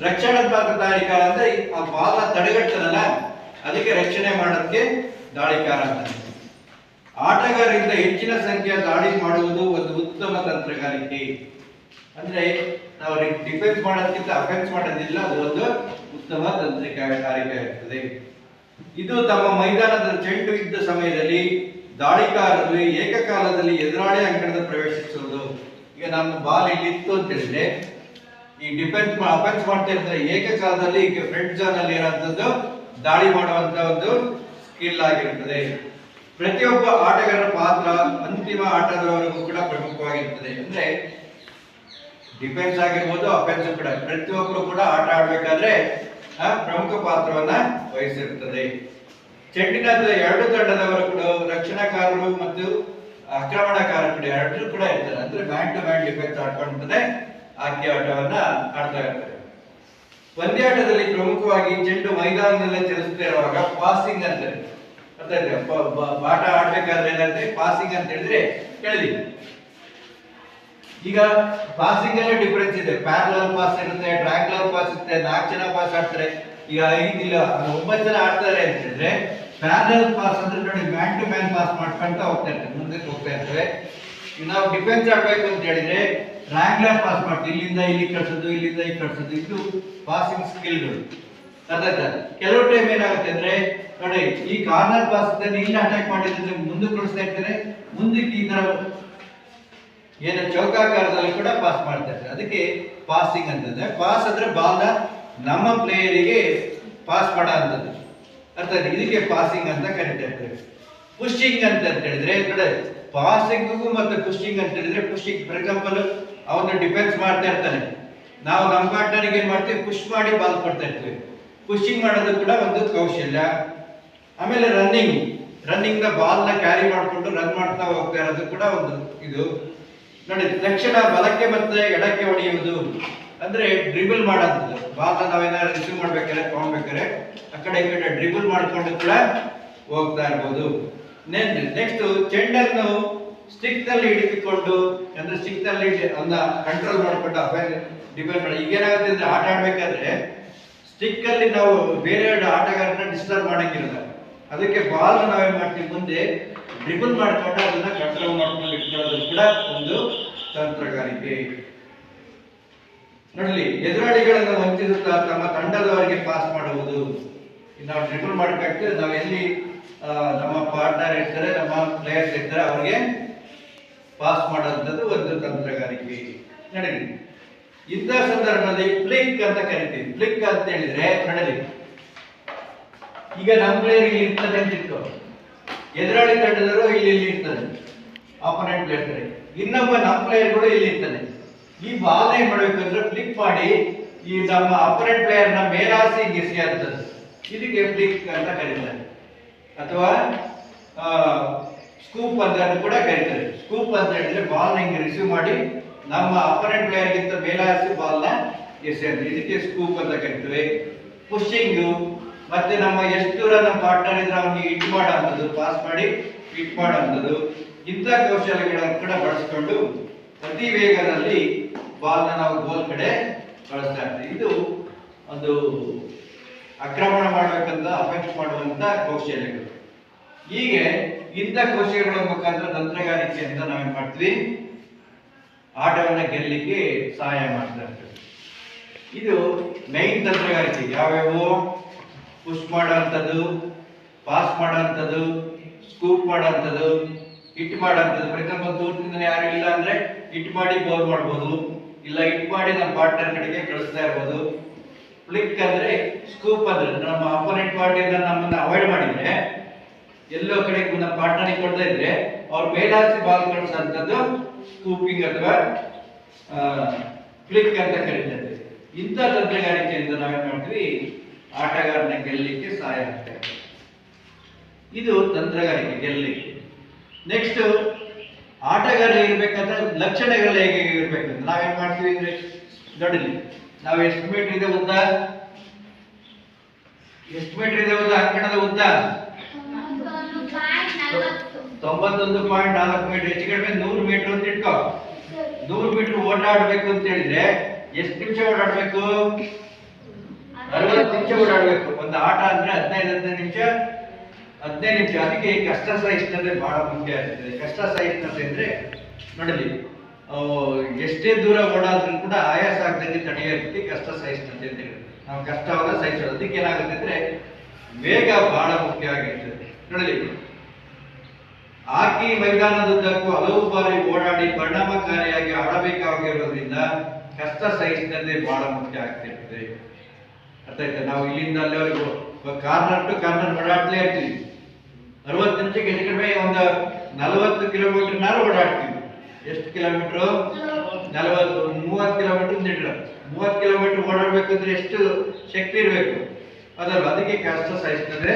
A: ರಕ್ಷಣಾತ್ಮಕ ದಾಳಿಕಾರ ಅಂದ್ರೆ ಆ ಬಾಲ್ ನ ತಡೆಗಟ್ಟದಲ್ಲ, ಅದಕ್ಕೆ ರಕ್ಷಣೆ ಮಾಡೋದಕ್ಕೆ ದಾಳಿಕಾರ ಅಂತಾರೆ. ಆಟಗಾರರಿಂದ ಹೆಚ್ಚಿನ ಸಂಖ್ಯೆಯ ದಾಳಿ ಮಾಡುವುದು ಒಂದು ಉತ್ತಮ ತಂತ್ರಗಾರಿಕೆ. ಅಂದ್ರೆ ನಾವು ಡಿಫೆನ್ಸ್ ಮಾಡೋದಕ್ಕಿಂತ ಅಫೆನ್ಸ್ ಮಾಡೋದಿಲ್ಲ, ಅದು ಒಂದು ಉತ್ತಮ ತಂತ್ರಗಾರಿಕೆ ಇರ್ತದೆ. ಇದು ತಮ್ಮ ಮೈದಾನದ ಚೆಂಡು ಇದ್ದ ಸಮಯದಲ್ಲಿ ದಾಳಿಕಾರರು ಏಕಕಾಲದಲ್ಲಿ ಎದುರಾಳಿ ಅಂಕಣದ ಪ್ರವೇಶಿಸುವುದು. ಈಗ ನಮ್ಮ ಬಾಲ್ ಇಲ್ಲಿ ಇತ್ತು ಅಂತ ಹೇಳಿದ್ರೆ ಈ ಡಿಫೆನ್ಸ್ ಅಫೆನ್ಸ್ ಮಾಡ್ತಾ ಇರ್ತಾರೆ, ಏಕಕಾಲದಲ್ಲಿ ಫ್ರಂಟ್ ಝೋನ್ ಅಲ್ಲಿ ಇರುವಂತದ್ದು ದಾಳಿ ಮಾಡುವಂತ ಒಂದು ಸ್ಕಿಲ್ ಆಗಿರುತ್ತದೆ. ಪ್ರತಿಯೊಬ್ಬ ಆಟಗಾರರ ಪಾತ್ರ ಅಂತಿಮ ಆಟದವರೆಗೂ ಕೂಡ ಪ್ರಮುಖವಾಗಿರ್ತದೆ. ಅಂದ್ರೆ ಡಿಫೆನ್ಸ್ ಆಗಿರ್ಬೋದು, ಅಫೆನ್ಸ್ ಕೂಡ, ಪ್ರತಿಯೊಬ್ಬರು ಕೂಡ ಆಟ ಆಡ್ಬೇಕಾದ್ರೆ ಪ್ರಮುಖ ಪಾತ್ರವನ್ನ ವಹಿಸಿರುತ್ತದೆ. ಚೆಂಡಿನ ಎರಡು ತಂಡದವರು ಕೂಡ ರಕ್ಷಣಾಕಾರರು ಮತ್ತು ಆಕ್ರಮಣಕಾರರು ಕೂಡ ಎರಡರೂ ಕೂಡ ಇರ್ತಾರೆ. ಅಂದ್ರೆ ಮ್ಯಾನ್ ಟು ಮ್ಯಾನ್ ಡಿಫೆನ್ಸ್ ಆಡ್ಕೊಂಡ್ರೆ ಹಾಕಿ ಆಟವನ್ನ ಆಡ್ತಾ ಇರ್ತಾರೆ. ಪಂದ್ಯಾಟದಲ್ಲಿ ಪ್ರಮುಖವಾಗಿ ಚೆಂಡು ಮೈದಾನದಲ್ಲೇ ಚಲಿಸ್ತಾ ಇರುವಾಗ ಪಾಸಿಂಗ್ ಅಂತಾರೆ. ಆಟ ಆಡ್ಬೇಕಾದ್ರೆ ಏನಂದ್ರೆ ಪಾಸಿಂಗ್ ಅಂತ ಹೇಳಿದ್ರೆ ಕೇಳಿ. ಈಗ ಪಾಸಿಂಗ್ ಅಲ್ಲೇ ಡಿಫರೆನ್ಸ್ ಇದೆ. ಪ್ಯಾರಲಲ್ ಪಾಸ್ ಇರುತ್ತೆ, ಟ್ರ್ಯಾಂಗ್ಯುಲರ್ ಪಾಸ್ ಇರುತ್ತೆ, 4 ಜನ ಪಾಸ್ ಆಡ್ತಾರೆ. ಈಗ 5 ಇಲ್ಲ 9 ಜನ ಆಡ್ತಾರೆ ಅಂತ ಹೇಳಿದ್ರೆ ಪ್ಯಾರಲಲ್ ಪಾಸ್ ಅಂದ್ರೆ ನೋಡಿ ಮ್ಯಾನ್ ಟು ಮ್ಯಾನ್ ಪಾಸ್ ಮಾಡ್ಕೊಂತ ಹೋಗ್ತಾ ಇರ್ತೇವೆ, ಮುಂದೆ ಹೋಗ್ತಾ ಇರ್ತೇವೆ. ಈಗ ನಾವು ಡಿಫೆನ್ಸ್ ಆಡ್ಬೇಕು ಅಂತ ಹೇಳಿದ್ರೆ ಟ್ರಯಾಂಗ್ಯುಲರ್ ಪಾಸ್ ಮಾಡ್ತೀವಿ, ಇಲ್ಲಿಂದ ಇಲ್ಲಿ ಕಳ್ಸೋದು, ಇಲ್ಲಿಂದ ಇಲ್ಲಿ ಕಳ್ಸೋದು, ಇದು ಪಾಸಿಂಗ್ ಸ್ಕಿಲ್ಗಳು. ಅದಾಯ್ತಾ? ಕೆಲವು ಟೈಮ್ ಏನಾಗುತ್ತೆ ಅಂದ್ರೆ ನೋಡಿ ಈ ಕಾರ್ನರ್ ಪಾಸ್ ಇಲ್ಲಿ ಅಟ್ಯಾಕ್ ಮಾಡಿದ್ರೆ ಮುಂದಕ್ಕೆ ಕಳಿಸ್ತಾ ಇರ್ತಾರೆ, ಮುಂದಕ್ಕೆ ಈ ತರ ಏನು ಚೌಕಾಕಾರದಲ್ಲಿ ಕೂಡ ಪಾಸ್ ಮಾಡ್ತಾ ಇರ್ತಾರೆ, ಅದಕ್ಕೆ ಪಾಸಿಂಗ್ ಅಂತಂದ್ರೆ. ಪಾಸ್ ಅಂದ್ರೆ ಬಾಲ್ನ ನಮ್ಮ ಪ್ಲೇಯರಿಗೆ ಪಾಸ್ ಮಾಡೋ ಅಂತದ್ದು ಅರ್ಥ, ಇದಕ್ಕೆ ಪಾಸಿಂಗ್ ಅಂತ ಕರಿತಾ ಇರ್ತೇವೆ. ಪುಷಿಂಗ್ ಅಂತ ಹೇಳಿದ್ರೆ ನೋಡಿ ಪಾಸಿಂಗ್ ಮತ್ತೆ ಪುಷಿಂಗ್ ಅಂತ ಹೇಳಿದ್ರೆ, ಪುಷಿಂಗ್ ಫಾರ್ ಎಕ್ಸಾಂಪಲ್ ಅವನು ಡಿಫೆನ್ಸ್ ಮಾಡ್ತಾ ಇರ್ತಾನೆ, ನಾವು ನಮ್ಮ ಪಾರ್ಟ್ನರ್ಗೆ ಏನ್ ಮಾಡ್ತೀವಿ, ಪುಷ್ ಮಾಡಿ ಬಾಲ್ ಕೊಡ್ತಾ ಇರ್ತೀವಿ. ಪುಷಿಂಗ್ ಮಾಡೋದು ಕೂಡ ಒಂದು ಕೌಶಲ್ಯ. ಆಮೇಲೆ ರನ್ನಿಂಗ್ ನ ಬಾಲ್ ನ ಕ್ಯಾರಿ ಮಾಡ್ಕೊಂಡು ರನ್ ಮಾಡ್ತಾ ಹೋಗ್ತಾ ಇರೋದು ಕೂಡ ಒಂದು ಇದು ನೋಡಿ. ತಕ್ಷಣ ಬಲಕ್ಕೆ ಮತ್ತೆ ಎಡಕ್ಕೆ ಹೊಡೆಯುವುದು ಅಂದ್ರೆ ಡ್ರಿಬಲ್ ಮಾಡೋದು, ಬಾಲ್ ನಾವೇನಾದ್ರು ರಿಸೀವ್ ಮಾಡ್ಬೇಕಾದ್ರೆ ತಗೊಂಡ್ಬೇಕಾದ್ರೆ ಆ ಕಡೆ ಈ ಕಡೆ ಡ್ರಿಬಲ್ ಮಾಡ್ಕೊಂಡು ಕೂಡ ಹೋಗ್ತಾ ಇರ್ಬೋದು. ನೆಕ್ಸ್ಟ್ ಚೆಂಡನ್ನು ಸ್ಟಿಕ್ ನಲ್ಲಿ ಹಿಡಿದುಕೊಂಡು ಅಂದ್ರೆ ಸ್ಟಿಕ್ ನಲ್ಲಿ ಅವನ್ನ ಕಂಟ್ರೋಲ್ ಮಾಡ್ಕೊಂಡು ಅಫೇರ್ ಡಿಪೆಂಡ್ ಮಾಡಿ. ಈಗೇನಾಗುತ್ತೆ ಅಂದ್ರೆ ಆಟ ಆಡ್ಬೇಕಾದ್ರೆ ಸ್ಟಿಕ್ ಅಲ್ಲಿ ನಾವು ಬೇರೆ ಆಟಗಾರನ ಡಿಸ್ಟರ್ಬ್ ಮಾಡಂಗಿರಲ್ಲ, ಅದಕ್ಕೆ ಬಾಲ್ ನಾವೇನ್ ಮಾಡ್ತೀವಿ ಮುಂದೆ ಡ್ರಿಬಲ್ ಮಾಡ್ಕೊಂಡು ಅದನ್ನ ಕಂಟ್ರೋಲ್ ಮಾಡ್ಕೊಂಡು ಇಟ್ಕೊಳ್ಳೋದು ಕೂಡ ಒಂದು ತಂತ್ರಗಾರಿಕೆ. ನೋಡಲಿ, ಎದುರಾಳಿಗಳನ್ನು ವಂಚಿಸುತ್ತಾ ತಮ್ಮ ತಂಡದವರಿಗೆ ಪಾಸ್ ಮಾಡುವುದು. ನಾವು ಡ್ರಿಬಲ್ ಮಾಡಬೇಕಾಗ್ತದೆ, ನಾವು ಎಲ್ಲಿ ನಮ್ಮ ಪಾರ್ಟ್ನರ್ ಇರ್ತಾರೆ, ನಮ್ಮ ಪ್ಲೇಯರ್ಸ್ ಇರ್ತಾರೆ, ಅವ್ರಿಗೆ ಪಾಸ್ ಮಾಡೋದು ಒಂದು ತಂತ್ರಗಾರಿಕೆ. ನೋಡಿ, ಇಂಥ ಸಂದರ್ಭದಲ್ಲಿ ಫ್ಲಿಕ್ ಅಂತ ಕರಿತೀವಿ. ಫ್ಲಿಕ್ ಅಂತ ಹೇಳಿದ್ರೆ ನೋಡಿ, ಈಗ ನಮ್ಮ ಪ್ಲೇಯರ್ ಇಲ್ಲಿ ಇರ್ತದೆ ಅಂತ ಇಟ್ಕೋ, ಎದುರಾಳಿ ತಂಡದವರು ಇಲ್ಲಿ ಇರ್ತಾರೆ, ಆಪೋನೆಂಟ್ ಪ್ಲೇಯರ್, ಇನ್ನೊಬ್ಬ ನಮ್ಮ ಪ್ಲೇಯರ್ಗಳು ಇಲ್ಲಿ ಇರ್ತಾನೆ. ಈ ಬಾಲ್ ಏನ್ ಮಾಡ್ಬೇಕಂದ್ರೆ ಫ್ಲಿಕ್ ಮಾಡಿ ಈ ನಮ್ಮ ಅಪೋನೆಂಟ್ ಪ್ಲೇಯರ್ ನ ಮೇಲಾಸಿ ಗೆಸಿ ಆಗ್ತದೆ, ಇದಕ್ಕೆ ಫ್ಲಿಕ್ ಅಂತ ಕರೀತಾರೆ. ಅಥವಾ ಸ್ಕೂಪ್ ಅಂತ ಕೂಡ ಕರೀತಾರೆ. ಸ್ಕೂಪ್ ಅಂತ ಹೇಳಿದ್ರೆ ಬಾಲ್ ಹಿಂಗೆ ರಿಸೀವ್ ಮಾಡಿ ನಮ್ಮ ಅಪೋನೆಂಟ್ ಪ್ಲೇಯರ್ ಗಿಂತ ಮೇಲಾಸಿ ಬಾಲ್ ನ ಎಸೆಯೋದು, ಇದಕ್ಕೆ ಸ್ಕೂಪ್ ಅಂತ ಕರಿತೇವೆ. ಪುಷಿಂಗ್ ಮತ್ತೆ ನಮ್ಮ ಎಷ್ಟು ದೂರ ನಮ್ಮ ಪಾರ್ಟ್ನರ್ ಇದ್ರೆ ಅವನಿಗೆ ಹಿಟ್ ಮಾಡೋಂಥದ್ದು, ಪಾಸ್ ಮಾಡಿ ಹಿಟ್ ಮಾಡೋಂಥದ್ದು, ಇಂಥ ಕೌಶಲ್ಯಗಳನ್ನು ಕೂಡ ಬಳಸಿಕೊಂಡು ಅತಿ ವೇಗದಲ್ಲಿ ಬಾಲ್ ನಾವು ಗೋಲ್ ಕಡೆ ಕಳಿಸ್ತಾ ಇರ್ತೀವಿ. ಇದು ಒಂದು ಆಕ್ರಮಣ ಮಾಡಬೇಕಂತ ಅಪೇಕ್ಷೆ ಮಾಡುವಂತ ಕೌಶಲ್ಯಗಳು. ಹೀಗೆ ಇಂಥ ಕೌಶಲ್ಯಗಳ ಮುಖಾಂತರ ತಂತ್ರಗಾರಿಕೆ ಅಂತ ನಾವೇನ್ ಮಾಡ್ತೀವಿ, ಆಟವನ್ನ ಗೆಲ್ಲಲಿಕ್ಕೆ ಸಹಾಯ ಮಾಡ್ತಾ ಇರ್ತೀವಿ. ಇದು ಮೈನ್ ತಂತ್ರಗಾರಿಕೆ. ಯಾವ್ಯಾವು? ಪುಷ್ ಮಾಡೋಂಥದ್ದು, ಪಾಸ್ ಮಾಡೋಂಥದ್ದು, ಸ್ಕೂಪ್ ಮಾಡೋಂಥದ್ದು, ಹಿಟ್ ಮಾಡೋಂಥದ್ದು. ಫಾರ್ ಎಕ್ಸಾಂಪಲ್ ದೂರದಿಂದ ಯಾರು ಇಲ್ಲ ಅಂದ್ರೆ ಹಿಟ್ ಮಾಡಿ ಬೌಲ್ ಮಾಡ್ಬೋದು, ಇಲ್ಲ ಹಿಟ್ ಮಾಡಿ ನಮ್ಮ ಪಾರ್ಟ್ನರ್ ಕಡೆಗೆ ಕಳಿಸ್ತಾ ಇರ್ಬೋದು. ಫ್ಲಿಕ್ ಅಂದ್ರೆ ಸ್ಕೂಪ್ ಅಂದ್ರೆ ನಮ್ಮ ಅಪೋನೆಂಟ್ ಪಾರ್ಟಿಯಿಂದ ನಮ್ಮನ್ನ ಅವಾಯ್ಡ್ ಮಾಡಿದ್ರೆ ಎಲ್ಲೋ ಕಡೆ ನಮ್ಮ ಪಾರ್ಟ್ನರಿಗೆ ಕೊಡ್ತಾ ಇದ್ರೆ ಅವ್ರ ಮೇಲಾಸಿ ಬಾಲ್ ಕಳಿಸೋಂಥದ್ದು ಸ್ಕೂಪಿಂಗ್ ಅಥವಾ ಫ್ಲಿಕ್ ಅಂತ ಕರೀತಾರೆ. ಇಂಥ ತಂತ್ರಗಾರಿಕೆಯಿಂದ ನಾವೇನ್ ಮಾಡ್ತೀವಿ, ಆಟಗಾರನ ಗೆಲ್ಲಲಿಕ್ಕೆ ಸಹಾಯ ಆಗ್ತದೆ. ಇದು ತಂತ್ರಗಾರಿಕೆ ಗೆಲ್ಲಲಿಕ್ಕೆ. ನೆಕ್ಸ್ಟ್ ಆಟಗಾರ ಇರ್ಬೇಕಂದ್ರೆ ಲಕ್ಷಣಗಳು ಹೇಗೆ ಇರ್ಬೇಕಂದ್ರೆ ನಾವೇನ್ ಮಾಡ್ತೀವಿ ಅಂದ್ರೆ ನೋಡಿ, ನಾವು ಎಷ್ಟು ಮೀಟರ್ ಇದೆ ಉದ್ದ, ಎಷ್ಟು ಮೀಟರ್ ಇದೆ ಉದ್ದ, ಅಂಕಣದ ಉದ್ದ 91.4 ಮೀಟರ್, ಹೆಚ್ಚು ಕಡಿಮೆ 100 ಮೀಟರ್ ಅಂತ ಇಟ್ಕೋ. 100 ಮೀಟರ್ ಓಡಾಡ್ಬೇಕು ಅಂತ ಹೇಳಿದ್ರೆ ಎಷ್ಟು ನಿಮಿಷ ಓಡಾಡ್ಬೇಕು? 60 ನಿಮಿಷ ಓಡಾಡ್ಬೇಕು. ಒಂದು ಆಟ ಅಂದ್ರೆ 15 ನಿಮಿಷ. ಅದಕ್ಕೆ ಕಷ್ಟ ಸಹಿಷ್ಣುತೆ ಬಹಳ ಮುಖ್ಯ ಆಗ್ತದೆ. ಕಷ್ಟ ಸಹಿಷ್ಣುತೆ ಅಂದ್ರೆ ನೋಡಲಿ, ಎಷ್ಟೇ ದೂರ ಓಡಾದ್ರೂ ಕೂಡ ಆಯಾಸ ಆಗದಂಗೆ ತಡೆಯೋದಕ್ಕೆ ಕಷ್ಟ ಸಹಿಷ್ಣುತೆ ಅಂತ ಹೇಳಿ ನಾವು ಕಷ್ಟವನ್ನ ಸಹಿಸೋದು. ಅದಕ್ಕೆ ಏನಾಗುತ್ತೆ ಅಂದ್ರೆ ವೇಗ ಬಹಳ ಮುಖ್ಯ ಆಗಿರ್ತದೆ. ನೋಡಲಿ, ಹಾಕಿ ಮೈದಾನದುದ್ದಕ್ಕೂ ಹಲವು ಬಾರಿ ಓಡಾಡಿ ಪರಿಣಾಮಕಾರಿಯಾಗಿ ಆಡಬೇಕಾಗಿರೋದ್ರಿಂದ ಕಷ್ಟ ಸಹಿಷ್ಣುತೆ ಬಹಳ ಮುಖ್ಯ ಆಗ್ತಿರ್ತದೆ. ಅರ್ಥ ಆಯ್ತಾ? ನಾವು ಇಲ್ಲಿಂದ ಅಲ್ಲಿವರೆಗೂ ಕಾರ್ನರ್ ಟು ಕಾರ್ನರ್ ಓಡಾಡ್ತಲೇ ಇರ್ತೀವಿ. 60 ನಿಮಿಷಕ್ಕೆ ಹೆಚ್ಚು ಕಡಿಮೆ ಒಂದು 40 ಕಿಲೋಮೀಟರ್ ಓಡಾಡ್ತೀವಿ. ಎಷ್ಟು ಕಿಲೋಮೀಟರ್? 40. 30 ಕಿಲೋಮೀಟರ್ ನೀಡ್ರ 30 ಕಿಲೋಮೀಟರ್ ಓಡಾಡ್ಬೇಕಂದ್ರೆ ಎಷ್ಟು ಶಕ್ತಿ ಇರಬೇಕು ಅದಲ್ಲ. ಅದಕ್ಕೆ ಕಷ್ಟ ಸಹಿಷ್ಣುತೆ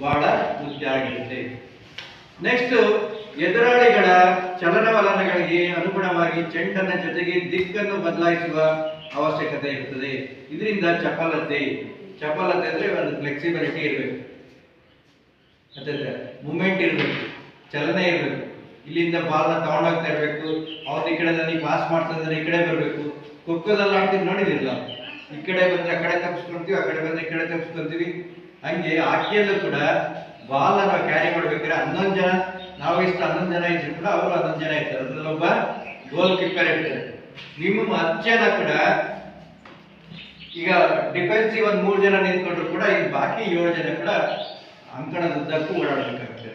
A: ಬಹಳ ಮುಖ್ಯ ಆಗಿರುತ್ತೆ. ನೆಕ್ಸ್ಟ್, ಎದುರಾಳಿಗಳ ಚಲನವಲನಗಳಿಗೆ ಅನುಗುಣವಾಗಿ ಚೆಂಡನ ಜೊತೆಗೆ ದಿಕ್ಕನ್ನು ಬದಲಾಯಿಸುವ ಅವಶ್ಯಕತೆ ಇರುತ್ತದೆ. ಇದರಿಂದ ಚಪಲತೆ ಅಂದ್ರೆ ಒಂದು ಫ್ಲೆಕ್ಸಿಬಿಲಿಟಿ ಇರಬೇಕು, ಮೂಮೆಂಟ್ ಇರಬೇಕು, ಚಲನೆ ಇರಬೇಕು. ಇಲ್ಲಿಂದ ಬಾಲ್ನ ತಗೊಂಡೋಗ್ತಾ ಇರಬೇಕು, ಅವ್ರ ಈ ಕಡೆ ನನಗೆ ಪಾಸ್ ಮಾಡ್ತಂದ್ರೆ ಈ ಕಡೆ ಬರಬೇಕು. ಖೋಖೋದಲ್ಲಿ ಆಡ್ತೀವಿ ನೋಡಿದಿರಲ್ಲ, ಈ ಕಡೆ ಬಂದ್ರೆ ಆ ಕಡೆ ತಪ್ಪಿಸ್ಕೊಂತೀವಿ, ಆ ಕಡೆ ಬಂದ್ರೆ ಈ ಕಡೆ ತಪ್ಪಿಸ್ಕೊಂತೀವಿ. ಹಂಗೆ ಹಾಕಿಯಲ್ಲೂ ಕೂಡ ಬಾಲ್ ನಾವು ಕ್ಯಾರಿ ಮಾಡ್ಬೇಕಾದ್ರೆ 11 ಜನ, ನಾವು ಇಷ್ಟು 11 ಜನ ಇದ್ರು ಕೂಡ ಅವರು 11 ಜನ ಇರ್ತಾರೆ. ಅದ್ರಲ್ಲಿ ಒಬ್ಬ ಗೋಲ್ ಕೀಪರ್ ಇರ್ತಾರೆ. ನಿಮ್ಮ 10 ಜನ ಕೂಡ ಈಗ ಡಿಫೆನ್ಸಿವ್ ಒಂದು 3 ಜನ ನಿಂತ್ಕೊಂಡ್ರು ಕೂಡ ಈ ಬಾಕಿ 7 ಜನ ಕೂಡ ಅಂಕಣದ ಉದ್ದಕ್ಕೂ ಓಡಾಡಬೇಕಾಗ್ತದೆ.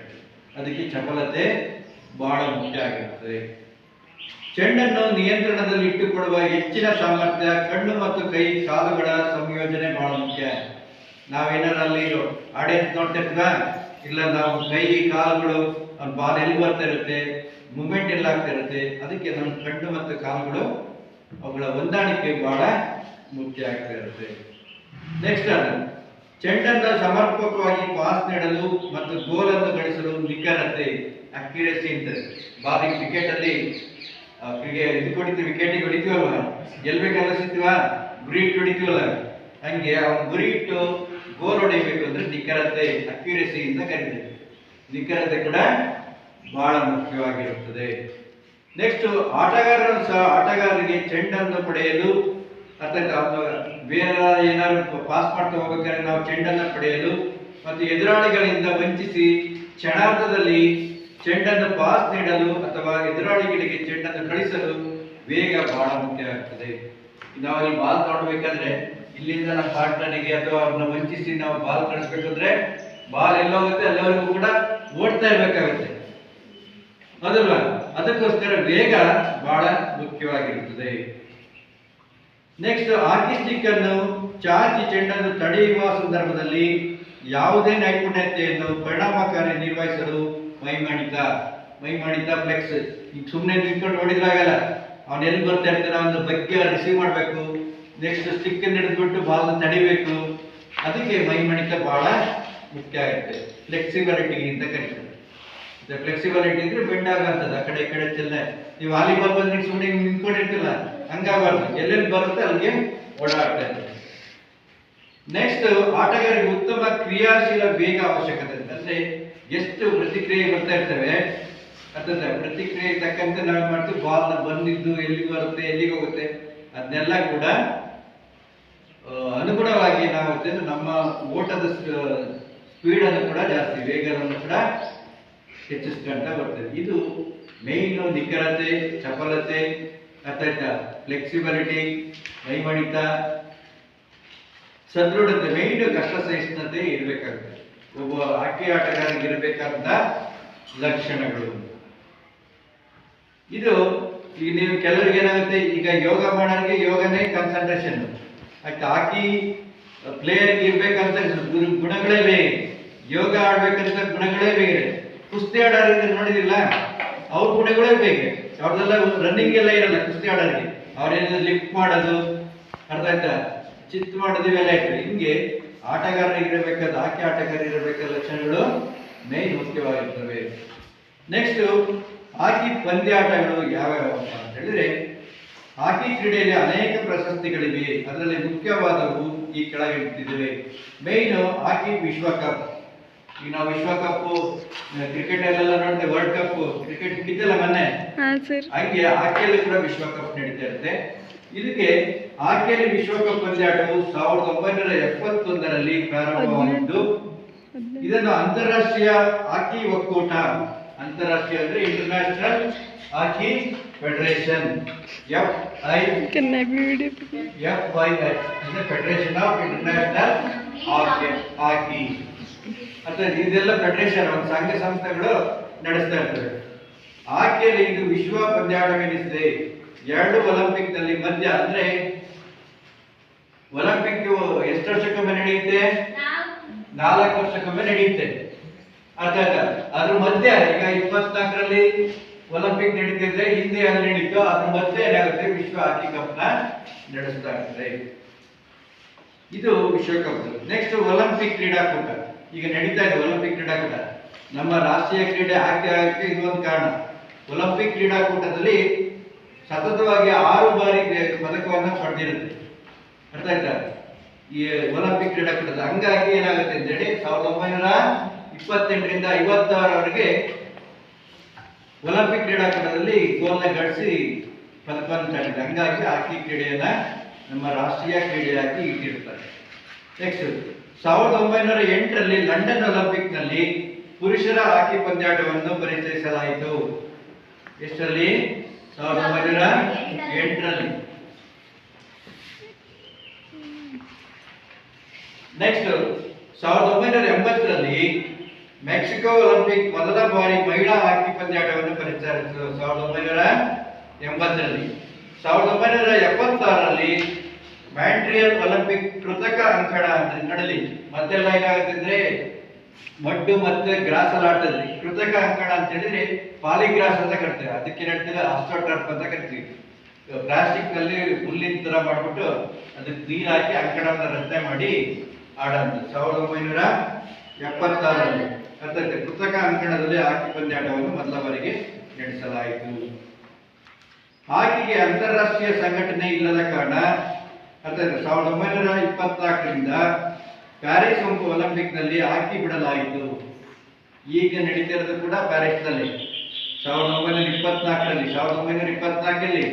A: ಅದಕ್ಕೆ ಚಪಲತೆ ಬಹಳ ಮುಖ್ಯ ಆಗಿರುತ್ತದೆ. ಚೆಂಡನ್ನು ನಿಯಂತ್ರಣದಲ್ಲಿ ಇಟ್ಟುಕೊಳ್ಳುವ ಹೆಚ್ಚಿನ ಸಾಮರ್ಥ್ಯ, ಕಣ್ಣು ಮತ್ತು ಕೈ ಕಾಲುಗಳ ಸಂಯೋಜನೆ ಬಹಳ ಮುಖ್ಯ. ನಾವೇನಾರಲ್ಲಿ ಆಡಿಯನ್ಸ್ ನೋಡ್ತಿರ್ತೀವ, ಇಲ್ಲ ನಾವು ಕೈ ಕಾಲುಗಳು ಬಾಲ್ ಎಲ್ಲಿ ಬರ್ತಾ ಇರುತ್ತೆ, ಮೂಮೆಂಟ್ ಎಲ್ಲ ಆಗ್ತಾ ಇರುತ್ತೆ. ಅದಕ್ಕೆ ನಮ್ಮ ಕಣ್ಣು ಮತ್ತು ಕಾಲುಗಳು ಅವುಗಳ ಹೊಂದಾಣಿಕೆ ಬಹಳ ಮುಖ್ಯ ಆಗ್ತಾ ಇರುತ್ತೆ. ನೆಕ್ಸ್ಟ್ ಚೆಂಡನ್ನು ಸಮರ್ಪಕವಾಗಿ ಪಾಸ್ ನೀಡಲು ಮತ್ತು ಗೋಲನ್ನು ಗಳಿಸಲು ನಿಖರತೆ, ಅಕ್ಯುರೇಸಿ ಅಂತಾರೆ. ಬಾರಿ ಕ್ರಿಕೆಟ್ ಅಲ್ಲಿ ಇದು ಹೊಡಿತೀವಿ, ವಿಕೆಟಿಗೆ ಹೊಡಿತೀವಲ್ವ, ಗೆಲ್ಬೇಕಲ್ಲ ಸಿಗ್ತೀವ, ಗುರಿ ಇಟ್ಟು ಹೊಡಿತೀವಲ್ಲ, ಹಂಗೆ ಅವ್ನು ಗುರಿ ಇಟ್ಟು ಗೋಲ್ ಹೊಡಿಬೇಕು ಅಂದ್ರೆ ನಿಖರತೆ, ಅಕ್ಯುರೇಸಿ ಅಂತ ಕರೀತೀವಿ. ನಿಖರತೆ ಕೂಡ ಬಹಳ ಮುಖ್ಯವಾಗಿರುತ್ತದೆ. ನೆಕ್ಸ್ಟ್ ಆಟಗಾರರಿಗೆ ಚೆಂಡನ್ನು ಪಡೆಯಲು ಅಥವಾ ಬೇರೆ ಏನಾದ್ರು ಪಾಸ್ ಮಾಡ್ತಾ ಹೋಗ್ಬೇಕಾದ್ರೆ ನಾವು ಚೆಂಡನ್ನು ಪಡೆಯಲು ಮತ್ತು ಎದುರಾಳಿಗಳಿಂದ ವಂಚಿಸಿ ಕ್ಷಣಾರ್ಧದಲ್ಲಿ ಚೆಂಡನ್ನು ಪಾಸ್ ನೀಡಲು ಅಥವಾ ಎದುರಾಳಿಗಳಿಗೆ ಚೆಂಡನ್ನು ಕಳಿಸಲು ವೇಗ ಬಹಳ ಮುಖ್ಯ ಆಗ್ತದೆ. ನಾವು ಇಲ್ಲಿ ಬಾಲ್ ತಗೊಳ್ಬೇಕಾದ್ರೆ ಇಲ್ಲಿಂದ ನಮ್ಮ ಪಾರ್ಟ್ನರ್ಗೆ ಅಥವಾ ಅವ್ರನ್ನ ವಂಚಿಸಿ ನಾವು ಬಾಲ್ ಕಳಿಸ್ಬೇಕಂದ್ರೆ ಬಾಲ್ ಎಲ್ಲೋಗುತ್ತೆ ಅಲ್ಲಿವರೆಗೂ ಕೂಡ ಓಡ್ತಾ ಇರ್ಬೇಕಾಗುತ್ತೆ, ಅದಲ್ವಾ? ಅದಕ್ಕೋಸ್ಕರ ವೇಗ ಬಹಳ ಮುಖ್ಯವಾಗಿರುತ್ತದೆ. ನೆಕ್ಸ್ಟ್ ಹಾಕಿ ಸ್ಟಿಕ್ ಅನ್ನು ಚಾಚಿ ಚೆಂಡನ್ನು ತಡೆಯುವ ಸಂದರ್ಭದಲ್ಲಿ ಯಾವುದೇ ನೈಪುಣ್ಯತೆಯನ್ನು ಪರಿಣಾಮಕಾರಿ ನಿರ್ವಹಿಸಲು ಮೈಮಾಣಿತ ಫ್ಲೆಕ್ಸ್. ಈಗ ಸುಮ್ಮನೆ ನಿಂತ್ಕೊಂಡು ಹೊಡಿದ್ರಾಗಲ್ಲ, ಅವನು ಎಲ್ಲಿ ಬರ್ತಾ ಇರ್ತಾನೆ ಅವನ ಬಗ್ಗೆ ರಿಸೀವ್ ಮಾಡಬೇಕು, ನೆಕ್ಸ್ಟ್ ಸ್ಟಿಕ್ ಹಿಡಿದ್ಬಿಟ್ಟು ಬಾಲ್ ತಡಿಬೇಕು. ಅದಕ್ಕೆ ಮೈಮಣಿತ ಬಹಳ ಮುಖ್ಯ ಆಗುತ್ತೆ. ಫ್ಲೆಕ್ಸಿಬಿಲಿಟಿ ಅಂತ ಕರೀತಾರೆ. ಫ್ಲೆಕ್ಸಿಬಿಲಿಟಿ ಅಂದ್ರೆ ಬೆಂಡ್ ಆಗಂತದ, ಆ ಕಡೆ ಈ ಕಡೆ ಚೆಲ್ಲ. ನೀವು ವಾಲಿಬಾಲ್ ಬಂದ್ರೆ ಸುಮ್ಮನೆ ನಿಂತ್ಕೊಂಡಿರ್ತಿಲ್ಲ, ಹಂಗಾಗಬಾರ್ದು, ಎಲ್ಲೆಲ್ಲಿ ಬರುತ್ತೆ ಅಲ್ಲಿಗೆ ಓಡಾಡ್ತಾ ಇರ್ತದೆ. ನೆಕ್ಸ್ಟ್ ಆಟಗಾರರಿಗೆ ಉತ್ತಮ ಕ್ರಿಯಾಶೀಲ ವೇಗ ಅವಶ್ಯಕತೆ. ಅಂದ್ರೆ ಎಷ್ಟು ಪ್ರತಿಕ್ರಿಯೆ ಬರ್ತಾ ಇರ್ತವೆ, ಅಥವಾ ಪ್ರತಿಕ್ರಿಯೆ ತಕ್ಕಂತೆ ನಾವು ಮಾಡ್ತೀವಿ, ಬಾಲ್ ಬಂದಿದ್ದು ಎಲ್ಲಿಗೆ ಬರುತ್ತೆ ಎಲ್ಲಿಗೆ ಹೋಗುತ್ತೆ ಅದನ್ನೆಲ್ಲ ಕೂಡ ಅನುಗುಣವಾಗಿ ನಾವು ನಮ್ಮ ಓಟದ ಸ್ಪೀಡ್ ಅನ್ನು ಕೂಡ ಜಾಸ್ತಿ, ವೇಗವನ್ನು ಕೂಡ ಹೆಚ್ಚಿಸ್ಕೊಂತ ಬರ್ತದೆ. ಇದು ಮೇನ್ ನಿಖರತೆ, ಚಪಲತೆ, ಅಥವಾ ಫ್ಲೆಕ್ಸಿಬಿಲಿಟಿ, ಮೈಮಣಿತ, ಸದೃಢತೆ, ಮೇನ್ ಕಷ್ಟ ಸಹಿಷ್ಣುತೆ ಇರಬೇಕಾಗುತ್ತೆ. ಒಬ್ಬ ಹಾಕಿ ಆಟಗಾರರಿಗೆ ಇರಬೇಕಾದ ಲಕ್ಷಣಗಳು ಇದು. ಈಗ ನೀವು ಕೆಲವರಿಗೆ ಏನಾಗುತ್ತೆ, ಈಗ ಯೋಗ ಮಾಡೋರಿಗೆ ಯೋಗನೇ ಕಾನ್ಸಂಟ್ರೇಷನ್, ಹಾಕಿ ಪ್ಲೇಯರ್ಗೆ ಇರ್ಬೇಕಂತ ಗುಣಗಳೇ ಬೇರೆ, ಯೋಗ ಆಡ್ಬೇಕಂತ ಗುಣಗಳೇ ಬೇರೆ. ಕುಸ್ತಿ ಆಡೋರಿಗೆ ನೋಡಿದಿಲ್ಲ, ಅವ್ರ ಗುಣಗಳೇ ಬೇರೆ, ಅವ್ರದೆಲ್ಲ ರನ್ನಿಂಗ್ ಎಲ್ಲ ಇರಲ್ಲ. ಕುಸ್ತಿ ಆಡೋರಿಗೆ ಅವ್ರೇನ ಲಿಫ್ಟ್ ಮಾಡೋದು, ಅರ್ಥ ಆಯ್ತಾ, ಚಿತ್ ಮಾಡೋದು ಇವೆಲ್ಲ ಇರ್ತದೆ. ಹಿಂಗೆ ಆಟಗಾರರಿಗೆ ಇರಬೇಕಾದ, ಹಾಕಿ ಆಟಗಾರರಿಗೆ ಇರಬೇಕಾದ ಲಕ್ಷಣಗಳು ಮೇನ್ ಮುಖ್ಯವಾಗಿರ್ತವೆ. ನೆಕ್ಸ್ಟ್ ಹಾಕಿ ಪಂದ್ಯಾಟಗಳು ಯಾವ್ಯಾವ ಅಂತ ಹೇಳಿದ್ರೆ, ಹಾಕಿ ಕ್ರೀಡೆಯಲ್ಲಿ ಅನೇಕ ಪ್ರಶಸ್ತಿಗಳಿವೆ. ಅದರಲ್ಲಿ ಮುಖ್ಯವಾದವು ಈ ಕೆಳಗಿಟ್ಟಿದ್ದೇವೆ. ಮೇನ್ ಹಾಕಿ ವಿಶ್ವಕಪ್. ಈಗ ನಾವು ವಿಶ್ವಕಪ್ ಕ್ರಿಕೆಟ್ ಅಲ್ಲೆಲ್ಲ ನೋಡ್ತೇವೆ, ವರ್ಲ್ಡ್ ಕಪ್ ಕ್ರಿಕೆಟ್ ನಡೀತಲ್ಲ ಮೊನ್ನೆ, ಹಂಗೆ ಹಾಕಿಯಲ್ಲಿ ಕೂಡ ವಿಶ್ವಕಪ್ ನಡೀತಾ ಇರುತ್ತೆ. ಇದಕ್ಕೆ ಹಾಕಿಯಲ್ಲಿ ವಿಶ್ವಕಪ್ ಪಂದ್ಯಾಟವು 1971ರಲ್ಲಿ ಪ್ರಾರಂಭವಾಗಿದ್ದು, ಇದನ್ನು ಅಂತಾರಾಷ್ಟ್ರೀಯ ಹಾಕಿ ಒಕ್ಕೂಟ, ಅಂತಾರಾಷ್ಟ್ರೀಯ ಅಂದ್ರೆ ಇಂಟರ್ನ್ಯಾಷನಲ್ ಹಾಕಿ ಫೆಡರೇಷನ್, FIH ಅಂದ್ರೆ ಫೆಡರೇಷನ್ ಆಫ್ ಇಂಟರ್ನ್ಯಾಷನಲ್ ಹಾಕಿ ಅಥವಾ ಇದೆಲ್ಲ ಫೆಡರೇಷನ್, ಒಂದು ಸಂಘ ಸಂಸ್ಥೆಗಳು ನಡೆಸ್ತಾ ಇರ್ತವೆ. ಹಾಕಿಯಲ್ಲಿ ಇದು ವಿಶ್ವ ಪಂದ್ಯಾಟವೆನಿಸಿದೆ. 2 ಒಲಿಂಪಿಕ್ ನಲ್ಲಿ ಮಧ್ಯ, ಅಂದ್ರೆ ಒಲಿಂಪಿಕ್ ಎಷ್ಟು ವರ್ಷಕ್ಕೊಮ್ಮೆ ನಡೆಯುತ್ತೆ? 4 ವರ್ಷಕ್ಕೊಮ್ಮೆ ನಡೆಯುತ್ತೆ. ಅದ್ರ ಮಧ್ಯ ಈಗ 24ರಲ್ಲಿ ಒಲಿಂಪಿಕ್ ನಡೀತಿದ್ರೆ, ಹಿಂದೆ ಅಲ್ಲಿ ನಡೀತು, ಅದ್ರ ಮಧ್ಯೆ ಏನಾಗುತ್ತೆ, ವಿಶ್ವ ಹಾಕಿ ಕಪ್ ನ ನಡೆಸ್ತಾ ಇರ್ತದೆ. ಇದು ವಿಶ್ವಕಪ್. ನೆಕ್ಸ್ಟ್ ಒಲಿಂಪಿಕ್ ಕ್ರೀಡಾಕೂಟ ಈಗ ನಡೀತಾ ಇದೆ. ಒಲಿಂಪಿಕ್ ಕ್ರೀಡಾಕೂಟ ನಮ್ಮ ರಾಷ್ಟ್ರೀಯ ಕ್ರೀಡೆ ಆಗಕ್ಕೆ ಇದೊಂದು ಕಾರಣ. ಒಲಿಂಪಿಕ್ ಕ್ರೀಡಾಕೂಟದಲ್ಲಿ ಸತತವಾಗಿ 6 ಬಾರಿ ಪದಕವನ್ನ ಪಡೆದಿರುತ್ತೆ, ಅರ್ಥ ಆಯ್ತಾ, ಈ ಒಲಿಂಪಿಕ್ ಕ್ರೀಡಾಕೂಟದ. ಹಂಗಾಗಿ ಏನಾಗುತ್ತೆ ಅಂತ ಹೇಳಿ 1928ರಿಂದ 56ರವರೆಗೆ ಒಲಿಂಪಿಕ್ ಕ್ರೀಡಾಕೂಟದಲ್ಲಿ ಗೋಲ್ನ ಗಳಿಸಿ ಪದಕವನ್ನು ತಂದಿದೆ. ಹಂಗಾಗಿ ಹಾಕಿ ಕ್ರೀಡೆಯನ್ನ ನಮ್ಮ ರಾಷ್ಟ್ರೀಯ ಕ್ರೀಡೆಯಾಗಿ ಇಟ್ಟಿರ್ತಾರೆ. ನೆಕ್ಸ್ಟ್ 1908ರಲ್ಲಿ ಲಂಡನ್ ಒಲಿಂಪಿಕ್ ನಲ್ಲಿ ಪುರುಷರ ಹಾಕಿ ಪಂದ್ಯಾಟವನ್ನು ಪರಿಚಯಿಸಲಾಯಿತು. ಎಷ್ಟರಲ್ಲಿ? 1908ರಲ್ಲಿ. ನೆಕ್ಸ್ಟ್ 1980ರಲ್ಲಿ ಮೆಕ್ಸಿಕೋ ಒಲಿಂಪಿಕ್ ಮೊದಲ ಬಾರಿ ಮಹಿಳಾ ಹಾಕಿ ಪಂದ್ಯಾಟವನ್ನು ಪರಿಚಯಿಸಿತು. 1980ರಲ್ಲಿ. 1976ರಲ್ಲಿ ಮ್ಯಾಂಟ್ರಿಯಲ್ ಒಲಿಂಪಿಕ್ ಕೃತಕ ಅಂಕಣ ಅಂತ ನಡಲಿ. ಮತ್ತೆಲ್ಲ ಏನಾಗುತ್ತಂದ್ರೆ ಮಡ್ಡು ಮತ್ತೆ ಗ್ರಾಸ್ ಅಲ್ಲಿ ಆಡ್ತದ್ರಿ. ಕೃತಕ ಅಂಕಣ ಅಂತ ಹೇಳಿದ್ರೆ ಪಾಲಿಗ್ರಾಸ್ ಅಂತ ಕರಿತೀವಿ, ಅದಕ್ಕೆ ನಡ್ತಿಲ್ಲ ಆಸ್ಟ್ರೋಟರ್ಫ್ ಅಂತ ಕರಿತೀವಿ. ಪ್ಲಾಸ್ಟಿಕ್ ನಲ್ಲಿ ಹುಲ್ಲಿನ ತರ ಮಾಡ್ಬಿಟ್ಟು ಅದಕ್ಕೆ ನೀರು ಹಾಕಿ ಅಂಕಣವನ್ನು ರಚನೆ ಮಾಡಿ ಆಡೋದು. 1976ರಲ್ಲಿ ಕೃತಕ ಅಂಕಣದಲ್ಲಿ ಹಾಕಿ ಪಂದ್ಯಾಟವನ್ನು ಮೊದಲ ಬಾರಿಗೆ ನಡೆಸಲಾಯಿತು. ಹಾಕಿಗೆ ಅಂತಾರಾಷ್ಟ್ರೀಯ ಸಂಘಟನೆ ಇಲ್ಲದ ಕಾರಣ 1924ರಿಂದ ಪ್ಯಾರಿಸ್ ಒಲಿಂಪಿಕ್ ನಲ್ಲಿ ಹಾಕಿ ಬಿಡಲಾಯಿತು. ಈಗ ನಡೀತಿರೋದು ಕೂಡ ಪ್ಯಾರಿಸ್ ನಲ್ಲಿ 1924ರಲ್ಲಿ. 1924ರಲ್ಲಿ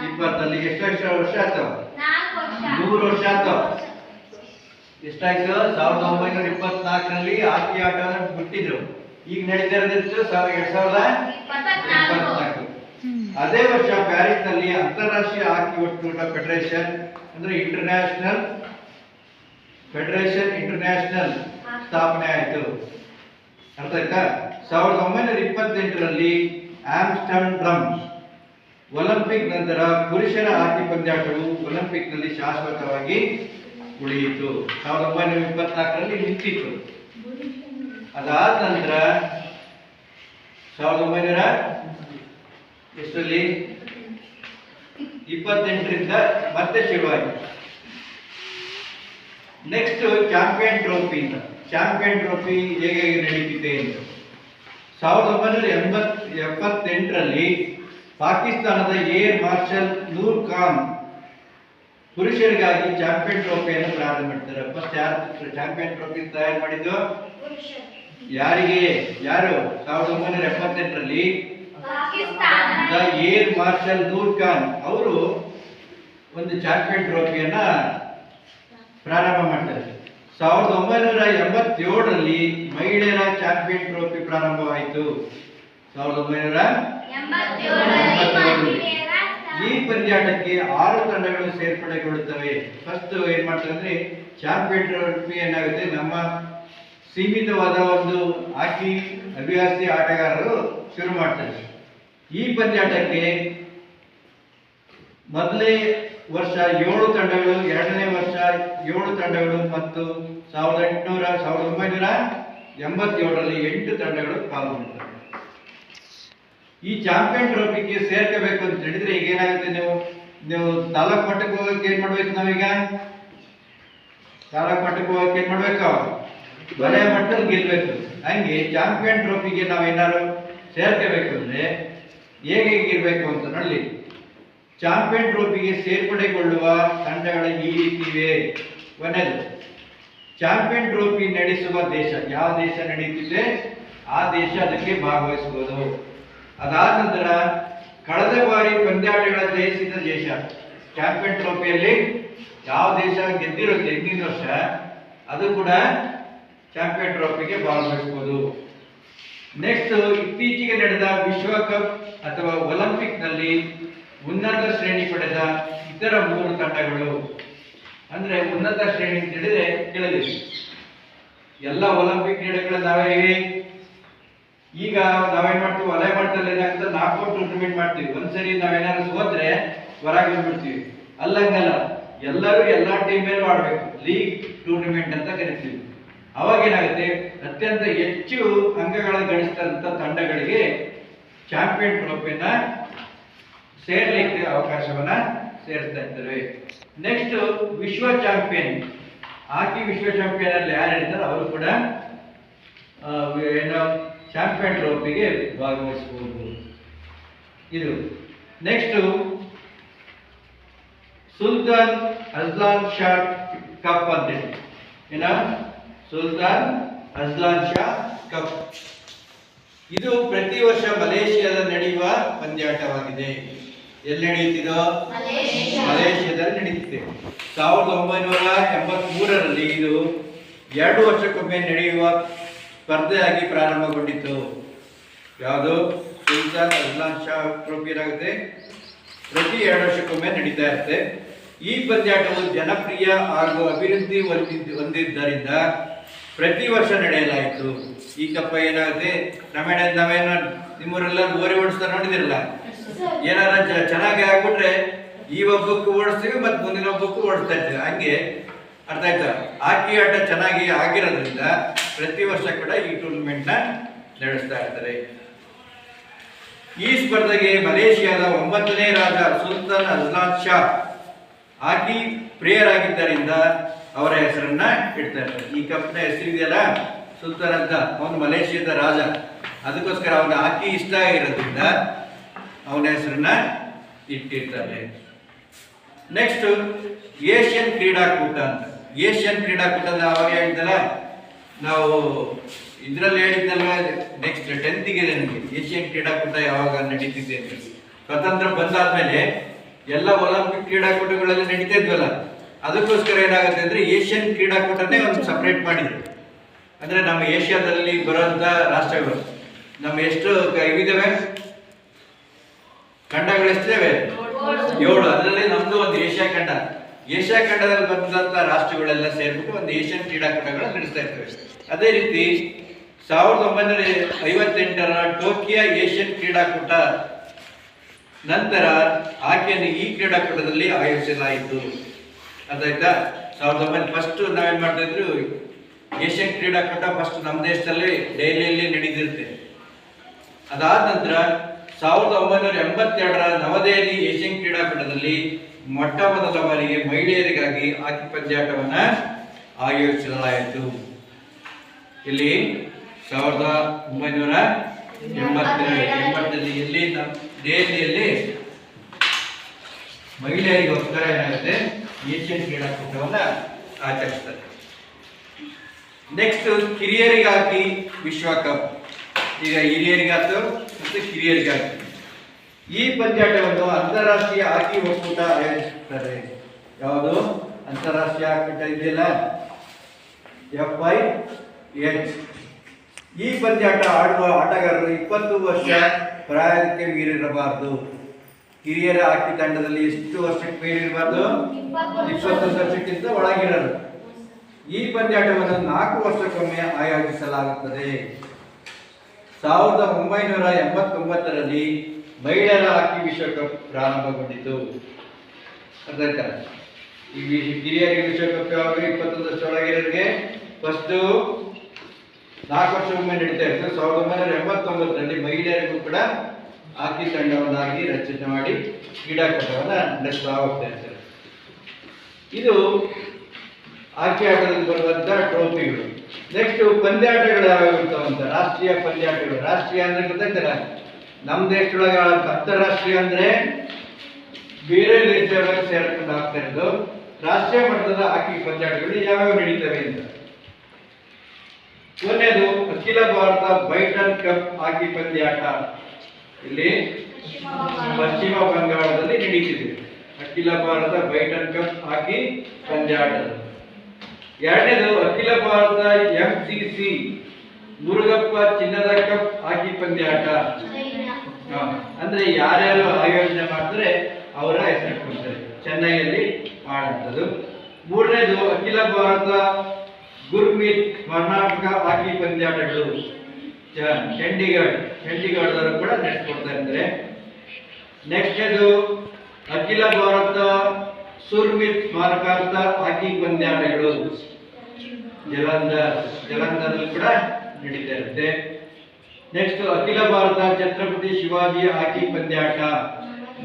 A: 2020 ಎಷ್ಟು ವರ್ಷ ಆಯ್ತು? 100 ವರ್ಷ ಆಯ್ತು. ಎಷ್ಟಾಯ್ತು? 1924ರಲ್ಲಿ ಹಾಕಿ ಆಟವನ್ನು ಬಿಟ್ಟಿದ್ರು. ಈಗ ನಡೀತಿರೋದು 2024. ಅದೇ ವರ್ಷ ಪ್ಯಾರಿಸ್ ನಲ್ಲಿ ಅಂತಾರಾಷ್ಟ್ರೀಯ ಹಾಕಿ ಒಕ್ಕೂಟ ಫೆಡರೇಷನ್ ಅಂದ್ರೆ ಇಂಟರ್ನ್ಯಾಷನಲ್ ಸ್ಥಾಪನೆ ಆಯಿತು. ಅರ್ಥ ಆಯ್ತಾ? 1928ರಲ್ಲಿ ಆಮ್ಸ್ಟರ್ಡ್ಯಾಮ್ ಒಲಿಂಪಿಕ್ ನಂತರ ಪುರುಷರ ಹಾಕಿ ಪಂದ್ಯಾಟವು ಒಲಿಂಪಿಕ್ ನಲ್ಲಿ ಶಾಶ್ವತವಾಗಿ ಉಳಿಯಿತು. 1924ರಲ್ಲಿ ನಿಂತಿತ್ತು. ಅದಾದ ನಂತರ 1928ರಿಂದ ಮತ್ತೆ ಶುರುವಾಯಿತು. Next champion trophy. Champion trophy ಹೇಗೆ ನಡೀತಿದೆ ಅಂತ 1978ರಲ್ಲಿ ಪಾಕಿಸ್ತಾನದ ಏರ್ ಮಾರ್ಷಲ್ ನೂರ್ ಖಾನ್ ಪುರುಷರಿಗಾಗಿ ಚಾಂಪಿಯನ್ ಟ್ರೋಫಿಯನ್ನು ಪ್ರಾರಂಭ ಮಾಡ್ತಾರೆ. ಫಸ್ಟ್ ಯಾರು ಚಾಂಪಿಯನ್ ಟ್ರೋಫಿ ತಯಾರು ಮಾಡಿದ್ದು? ಯಾರು? 1978ರಲ್ಲಿ ಏರ್ ಮಾರ್ಷಲ್ ನೂರ್ ಖಾನ್ ಅವರು ಒಂದು ಚಾಂಪಿಯನ್ ಟ್ರೋಫಿಯನ್ನ ಪ್ರಾರಂಭ ಮಾಡ್ತಾರೆ. 1987ರಲ್ಲಿ ಮಹಿಳೆಯರ ಚಾಂಪಿಯನ್ ಟ್ರೋಫಿ ಪ್ರಾರಂಭವಾಯಿತು. 1987ರಲ್ಲಿ ಈ ಪಂದ್ಯಾಟಕ್ಕೆ 6 ತಂಡಗಳು ಸೇರ್ಪಡೆಗೊಳ್ಳುತ್ತವೆ. ಫಸ್ಟ್ ಏನ್ ಮಾಡ್ತಾರೆ ಅಂದ್ರೆ ಚಾಂಪಿಯನ್ ಟ್ರೋಫಿ ಏನಾಗುತ್ತೆ, ನಮ್ಮ ಸೀಮಿತವಾದ ಒಂದು ಹಾಕಿ ಹವ್ಯಾಸಿ ಆಟಗಾರರು ಶುರು ಮಾಡ್ತಾರೆ. ಈ ಪಂದ್ಯಾಟಕ್ಕೆ ಮೊದಲನೇ ವರ್ಷ 7 ತಂಡಗಳು, ಎರಡನೇ ವರ್ಷ 7 ತಂಡಗಳು ಮತ್ತು 1987ರಲ್ಲಿ 8 ತಂಡಗಳು ಪಾಲ್ಗೊಂಡಿದ್ದಾರೆ. ಈ ಚಾಂಪಿಯನ್ ಟ್ರೋಫಿಗೆ ಸೇರ್ಕೋಬೇಕು ಅಂತ ಹೇಳಿದ್ರೆ ಈಗ ಏನಾಗುತ್ತೆ, ನೀವು ತಾಲೂಕು ಮಟ್ಟಕ್ಕೆ ಹೋಗಕ್ಕೆ ಏನ್ ಮಾಡ್ಬೇಕು? ನಾವೀಗ ತಾಲೂಕು ಮಟ್ಟಕ್ಕೆ ಹೋಗಕ್ಕೆ ಏನ್ ಮಾಡ್ಬೇಕು? ವಲಯ ಮಟ್ಟದಲ್ಲಿ ಗೆಲ್ಬೇಕು. ಹಂಗೆ ಚಾಂಪಿಯನ್ ಟ್ರೋಫಿಗೆ ನಾವೇನಾದ್ರು ಸೇರ್ಕೋಬೇಕು ಅಂದ್ರೆ ಹೇಗೆ ಇರ್ಬೇಕು ಅಂತ ನೋಡಿ. ಚಾಂಪಿಯನ್ ಟ್ರೋಫಿಗೆ ಸೇರ್ಪಡೆಗೊಳ್ಳುವ ತಂಡಗಳು ಈ ರೀತಿ ಇವೆ. ಒಂದನೇದು, ಚಾಂಪಿಯನ್ ಟ್ರೋಫಿ ನಡೆಸುವ ದೇಶ. ಯಾವ ದೇಶ ನಡೀತಿದೆ ಆ ದೇಶ ಅದಕ್ಕೆ ಭಾಗವಹಿಸಬಹುದು. ಅದಾದ ನಂತರ ಕಳೆದ ಬಾರಿ ಪಂದ್ಯಾಟಗಳ ಜಯಿಸಿದ ದೇಶ. ಚಾಂಪಿಯನ್ ಟ್ರೋಫಿಯಲ್ಲಿ ಯಾವ ದೇಶ ಗೆದ್ದಿರುತ್ತೆ ಹಿಂದಿನ ವರ್ಷ ಅದು ಕೂಡ ಚಾಂಪಿಯನ್ ಟ್ರೋಫಿಗೆ ಭಾಗವಹಿಸಬಹುದು. ನೆಕ್ಸ್ಟ್, ಇತ್ತೀಚೆಗೆ ನಡೆದ ವಿಶ್ವಕಪ್ ಅಥವಾ ಒಲಿಂಪಿಕ್ ನಲ್ಲಿ ಉನ್ನತ ಶ್ರೇಣಿ ಪಡೆದ ಇತರ 3 ತಂಡಗಳು. ಅಂದ್ರೆ ಉನ್ನತ ಶ್ರೇಣಿ ಅಂತ ಹೇಳಿದ್ರೆ ಕೇಳಿದ್ವಿ, ಎಲ್ಲ ಒಲಿಂಪಿಕ್ ಕ್ರೀಡೆಗಳು ನಾವೇ ಈಗ ನಾವೇನ್ ಮಾಡ್ತೀವಿ, ವಲಯ ಮಟ್ಟದಲ್ಲಿ ಏನಾಗುತ್ತೆ, ನಾಕೌಟ್ ಟೂರ್ನಮೆಂಟ್ ಮಾಡ್ತೀವಿ. ಒಂದ್ಸರಿ ನಾವೇನಾದ್ರು ಸೋತ್ರೆ ಹೊರಗೆ ಬಂದ್ಬಿಡ್ತೀವಿ. ಅಲ್ಲಂಗಲ್ಲ, ಎಲ್ಲರೂ ಎಲ್ಲಾ ಟೀಮ್ ಮೇಲೂ ಆಡ್ಬೇಕು. ಲೀಗ್ ಟೂರ್ನಮೆಂಟ್ ಅಂತ ಕರಿತೀವಿ. ಅವಾಗ ಏನಾಗುತ್ತೆ, ಅತ್ಯಂತ ಹೆಚ್ಚು ಅಂಕಗಳನ್ನು ಗಳಿಸಿದಂತ ತಂಡಗಳಿಗೆ ಚಾಂಪಿಯನ್ ಟ್ರೋಫಿನ ಸೇರ್ಲಿಕ್ಕೆ ಅವಕಾಶವನ್ನ ಸೇರಿಸ್ತಾ ಇರ್ತಾರೆ. ನೆಕ್ಸ್ಟ್, ವಿಶ್ವ ಚಾಂಪಿಯನ್. ಹಾಕಿ ವಿಶ್ವ ಚಾಂಪಿಯನ್ ಅಲ್ಲಿ ಯಾರು ಇರ್ತಾರೆ ಅವರು ಕೂಡ ಏನು ಚಾಂಪಿಯನ್ ಟ್ರೋಫಿಗೆ ಭಾಗವಹಿಸಬಹುದು. ಇದು next, Sultan Ajlan Shah cup ಅಂತ ಏನ ಸುಲ್ತಾನ್ ಅಜ್ಲಾನ್ ಶಾ ಕಪ್. ಇದು ಪ್ರತಿ ವರ್ಷ ಮಲೇಷಿಯಾದಲ್ಲಿ ನಡೆಯುವ ಪಂದ್ಯಾಟವಾಗಿದೆ. ಎಲ್ಲಿ ನಡೆಯುತ್ತಿದೋ? ಮಲೇಷಿಯಾದಲ್ಲಿ ನಡೆಯುತ್ತಿದೆ. 1983ರಲ್ಲಿ ಇದು 2 ವರ್ಷಕ್ಕೊಮ್ಮೆ ನಡೆಯುವ ಸ್ಪರ್ಧೆಯಾಗಿ ಪ್ರಾರಂಭಗೊಂಡಿತು. ಯಾವುದು? ಸುಲ್ತಾನ್ ಅಜ್ಲಾನ್ ಶಾ ಟ್ರೋಫಿ ಏನಾಗುತ್ತೆ, ಪ್ರತಿ 2 ವರ್ಷಕ್ಕೊಮ್ಮೆ ನಡೀತಾ ಇರುತ್ತೆ. ಈ ಪಂದ್ಯಾಟವು ಜನಪ್ರಿಯ ಹಾಗೂ ಅಭಿವೃದ್ಧಿ ಹೊಂದಿದ್ದರಿಂದ ಪ್ರತಿ ವರ್ಷ ನಡೆಯಲಾಯಿತು. ಈ ಕಪ್ಪ ಏನಾಗುತ್ತೆ, ನಾವೇನ ನಿಮ್ಮೂರೆಲ್ಲ ಓರಿ ಓಡಿಸ್ತಾ ನೋಡಿದಿರಲ್ಲ, ಏನಾರ ಚೆನ್ನಾಗಿ ಆಗ್ಬಿಟ್ರೆ ಈ ಒಬ್ಬಕ್ಕೂ ಓಡಿಸ್ತೀವಿ ಮತ್ತು ಮುಂದಿನ ಒಬ್ಬಕ್ಕೂ ಓಡಿಸ್ತಾ ಇರ್ತೀವಿ. ಹಂಗೆ ಅರ್ಥ ಆಯ್ತಾ? ಹಾಕಿ ಆಟ ಚೆನ್ನಾಗಿ ಆಗಿರೋದ್ರಿಂದ ಪ್ರತಿ ವರ್ಷ ಕೂಡ ಈ ಟೂರ್ನಮೆಂಟ್ನ ನಡೆಸ್ತಾ ಇರ್ತಾರೆ. ಈ ಸ್ಪರ್ಧೆಗೆ ಮಲೇಷಿಯಾದ 9ನೇ ರಾಜ ಸುಲ್ತಾನ್ ಅಜ್ಲಾನ್ ಶಾ ಹಾಕಿ ಪ್ರಿಯರ್ ಆಗಿದ್ದರಿಂದ ಅವರ ಹೆಸರನ್ನ ಇಡ್ತಾ ಇರ್ತಾರೆ. ಈ ಕಪ್ನ ಹೆಸರಿದೆಯಲ್ಲ ಸುಲ್ತಾನ್ ಅಂತ, ಅವನು ಮಲೇಷಿಯಾದ ರಾಜ, ಅದಕ್ಕೋಸ್ಕರ ಅವನ ಹಾಕಿ ಇಷ್ಟ ಆಗಿರೋದ್ರಿಂದ ಅವನ ಹೆಸರನ್ನ ಇಟ್ಟಿರ್ತಾರೆ. ನೆಕ್ಸ್ಟ್ ಏಷ್ಯನ್ ಕ್ರೀಡಾಕೂಟ ಅಂತ. ಏಷ್ಯನ್ ಕ್ರೀಡಾಕೂಟ ಅವಾಗ ಹೇಳಿದ್ದಲ್ಲ, ನಾವು ಇದರಲ್ಲಿ ಹೇಳಿದ್ದಲ್ವ, ನೆಕ್ಸ್ಟ್ 10th ನನಗೆ ಏಷ್ಯನ್ ಕ್ರೀಡಾಕೂಟ ಯಾವಾಗ ನಡೀತಿದೆ ಅಂತ. ಸ್ವತಂತ್ರ ಬಂದಾದ್ಮೇಲೆ ಎಲ್ಲ ಒಲಿಂಪಿಕ್ ಕ್ರೀಡಾಕೂಟಗಳಲ್ಲಿ ನಡೀತಾ ಇದ್ವಲ್ಲ, ಅದಕ್ಕೋಸ್ಕರ ಏನಾಗುತ್ತೆ ಅಂದ್ರೆ ಏಷ್ಯನ್ ಕ್ರೀಡಾಕೂಟನೇ ಒಂದು ಸಪ್ರೇಟ್ ಮಾಡಿದ್ರು. ಅಂದ್ರೆ ನಮ್ಮ ಏಷ್ಯಾದಲ್ಲಿ ಬರುವಂತ ರಾಷ್ಟ್ರಗಳು ನಮ್ಮ ಎಷ್ಟು ಇವಿದಾವೆ, ಖಂಡಗಳು ಎಷ್ಟಿದಾವೆ? 7. ಅದರಲ್ಲಿ ನಮ್ದು ಒಂದು ಏಷ್ಯಾ ಖಂಡ. ಏಷ್ಯಾ ಖಂಡದಲ್ಲಿ ಬಂದಂತ ರಾಷ್ಟ್ರಗಳೆಲ್ಲ ಸೇರ್ಬಿಟ್ಟು ಒಂದು ಏಷ್ಯನ್ ಕ್ರೀಡಾಕೂಟಗಳು ನಡೆಸ್ತಾ ಇರ್ತವೆ. ಅದೇ ರೀತಿ 1958ರ ಟೋಕಿಯೋ ಏಷ್ಯನ್ ಕ್ರೀಡಾಕೂಟ ನಂತರ ಆಕೆಯನ್ನು ಈ ಕ್ರೀಡಾಕೂಟದಲ್ಲಿ ಆಯೋಜಿಸಲಾಯಿತು. ಅದಾಯ್ತಾ? 1900 ಫಸ್ಟ್ ನಾವೇನ್ ಮಾಡ್ತಾ ಇದ್ರು, ಏಷ್ಯನ್ ಕ್ರೀಡಾಕೂಟ ಫಸ್ಟ್ ನಮ್ಮ ದೇಶದಲ್ಲಿ ಡೈಲಿಯಲ್ಲಿ ನಡೀತಿರುತ್ತೆ. ಅದಾದ ನಂತರ 1982ರ ನವದೆಹಲಿ ಏಷ್ಯನ್ ಕ್ರೀಡಾಕೂಟದಲ್ಲಿ ಮೊಟ್ಟ ಮೊದಲ ಬಾರಿಗೆ ಮಹಿಳೆಯರಿಗಾಗಿ ಹಾಕಿ ಪಂದ್ಯಾಟವನ್ನ ಆಯೋಜಿಸಲಾಯಿತು. ಇಲ್ಲಿ 1982 ಇಲ್ಲಿ ದೆಹಲಿಯಲ್ಲಿ ಮಹಿಳೆಯರಿಗೋಸ್ಕರ ಏನಾಗುತ್ತೆ, ಏಷ್ಯನ್ ಕ್ರೀಡಾಕೂಟವನ್ನ ಆಚರಿಸ್ತಾರೆ. ನೆಕ್ಸ್ಟ್ ಕಿರಿಯರಿಗಾಗಿ ವಿಶ್ವಕಪ್. ಈಗ ಹಿರಿಯರಿಗಾಯ್ತು ಮತ್ತು ಕಿರಿಯರಿಗಾಗಿ ಈ ಪಂದ್ಯಾಟವನ್ನು ಅಂತಾರಾಷ್ಟ್ರೀಯ ಹಾಕಿ ಒಕ್ಕೂಟ ಆಯೋಜಿಸುತ್ತಾರೆ. ಯಾವುದು? ಅಂತಾರಾಷ್ಟ್ರೀಯ ಒಕ್ಕೂಟ ಇದೆಯಲ್ಲ, FIH. ಈ ಪಂದ್ಯಾಟ ಆಡುವ ಆಟಗಾರರು 20 ವರ್ಷ ಪ್ರಾಯಕ್ಕೆ ಮೀರಿರಬಾರದು. ಹಿರಿಯರ ಹಾಕಿ ತಂಡದಲ್ಲಿ ಎಷ್ಟು ವರ್ಷಕ್ಕೆ ಮೀರಿರಬಾರ್ದು? 20 ವರ್ಷಕ್ಕಿಂತ ಒಳಗಿರರು. ಈ ಪಂದ್ಯಾಟವನ್ನು 4 ವರ್ಷಕ್ಕೊಮ್ಮೆ ಆಯೋಜಿಸಲಾಗುತ್ತದೆ. 1989ರಲ್ಲಿ ಮಹಿಳೆಯರ ಹಾಕಿ ವಿಶ್ವಕಪ್ ಪ್ರಾರಂಭಗೊಂಡಿತು. ಅರ್ಥ? ಈ ಹಿರಿಯರಿಗೆ ವಿಶ್ವಕಪ್ ಯಾವಾಗ? 21 ವರ್ಷದೊಳಗಿರೋರಿಗೆ ಫಸ್ಟ್ 4 ವರ್ಷಕ್ಕೊಮ್ಮೆ ನಡೀತಾ ಇರ್ತದೆ. 1989ರಲ್ಲಿ ಮಹಿಳೆಯರಿಗೂ ಕೂಡ ಹಾಕಿ ತಂಡವನ್ನಾಗಿ ರಚನೆ ಮಾಡಿ ಕ್ರೀಡಾಕೂಟವನ್ನ ನಡೆಸ್ತಾ ಹೋಗ್ತಾ ಇರ್ತಾರೆ. ಇದು ಹಾಕಿ ಆಟದಲ್ಲಿ ಬರುವಂತ ಟ್ರೋಫಿಗಳು. ನೆಕ್ಸ್ಟ್ ಪಂದ್ಯಾಟಗಳು ಯಾವ್ಯಾವಿರ್ತಾವಂತ? ರಾಷ್ಟ್ರೀಯ ಪಂದ್ಯಾಟಗಳು. ರಾಷ್ಟ್ರೀಯ ಅಂದ್ರೆ ಗೊತ್ತಾಯ್ತಲ್ಲ, ನಮ್ಮ ದೇಶದೊಳಗೆ ಅಂತಾರಾಷ್ಟ್ರೀಯ ಅಂದ್ರೆ ಬೇರೆ ದೇಶದೊಳಗೆ ಸೇರ್ಕೊಂಡು ಆಗ್ತಾ ಇರೋದು. ರಾಷ್ಟ್ರೀಯ ಮಟ್ಟದ ಹಾಕಿ ಪಂದ್ಯಾಟಗಳು ಯಾವ್ಯಾವ ನಡೀತವೆ ಅಂತ. ಒಂದನೇದು ಅಖಿಲ ಭಾರತ ಬೈಟನ್ ಕಪ್ ಹಾಕಿ ಪಂದ್ಯಾಟ. ಇಲ್ಲಿ ಪಶ್ಚಿಮ ಬಂಗಾಳದಲ್ಲಿ ನಡೀತಿದೆ ಅಖಿಲ ಭಾರತ ಬೈಟನ್ ಕಪ್ ಹಾಕಿ ಪಂದ್ಯಾಟ. ಎರಡನೇದು ಅಖಿಲ ಭಾರತ MCC ಮುರುಗಪ್ಪ ಚಿನ್ನದ ಕಪ್ ಹಾಕಿ ಪಂದ್ಯಾಟ. ಅಂದ್ರೆ ಯಾರ್ಯಾರು ಆಯೋಜನೆ ಮಾಡ್ತಾರೆ ಅವರ ಹೆಸರು ಕೊಡ್ತಾರೆ. ಚೆನ್ನೈಯಲ್ಲಿ ಮಾಡುವಂಥದ್ದು. ಮೂರನೇದು ಅಖಿಲ ಭಾರತ ಗುರ್ಮೀತ್ ಕರ್ನಾಟಕ ಹಾಕಿ ಪಂದ್ಯಾಟಗಳು. ಚಂಡೀಗಢದವರು ಕೂಡ ನಡೆಸ್ಕೊಡ್ತಾ ಇರ್ತಾರೆ. ನೆಕ್ಸ್ಟ್ನೇದು ಅಖಿಲ ಭಾರತ ಸುರ್ಮಿತ್ ಸ್ಮಾರಕಾರ್ಥ ಹಾಕಿ ಪಂದ್ಯಾಟಗಳು. ಜಲಂಧರ್ದಲ್ಲಿ ಕೂಡ ನಡೀತಾ ಇರುತ್ತೆ. ನೆಕ್ಸ್ಟ್ ಅಖಿಲ ಭಾರತ ಛತ್ರಪತಿ ಶಿವಾಜಿ ಹಾಕಿ ಪಂದ್ಯಾಟ.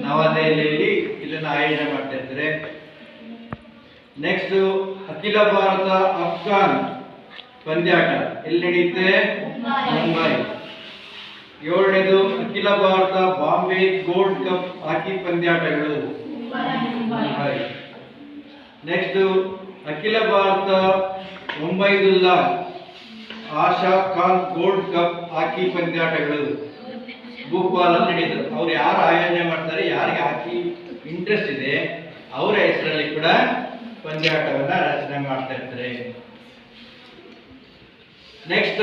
A: ನವದೆಹಲಿಯಲ್ಲಿ ಇದನ್ನು ಆಯೋಜನೆ ಮಾಡ್ತಾ ಇರ್ತಾರೆ. ನೆಕ್ಸ್ಟ್ ಅಖಿಲ ಭಾರತ ಅಫ್ಘಾನ್ ಪಂದ್ಯಾಟ ಎಲ್ಲಿ ನಡೆಯುತ್ತೆ? ಮುಂಬೈ. ಏಳನೇದು ಅಖಿಲ Bharat Bombay gold cup hockey ಪಂದ್ಯಾಟಗಳು. Mumbai. Next ಅಖಿಲ ಭಾರತ ಮುಂಬೈದುಲ್ಲಾ ಆಶಾ Khan gold cup hockey ಪಂದ್ಯಾಟಗಳು Bhopal ನಡೆಯುತ್ತೆ. ಅವ್ರು ಯಾರು ಆಯೋಜನೆ ಮಾಡ್ತಾರೆ, ಯಾರಿಗೆ ಹಾಕಿ ಇಂಟ್ರೆಸ್ಟ್ ಇದೆ ಅವರ ಹೆಸರಲ್ಲಿ ಕೂಡ ಪಂದ್ಯಾಟವನ್ನ ರಚನೆ ಮಾಡ್ತಾ ಇರ್ತಾರೆ. ನೆಕ್ಸ್ಟ್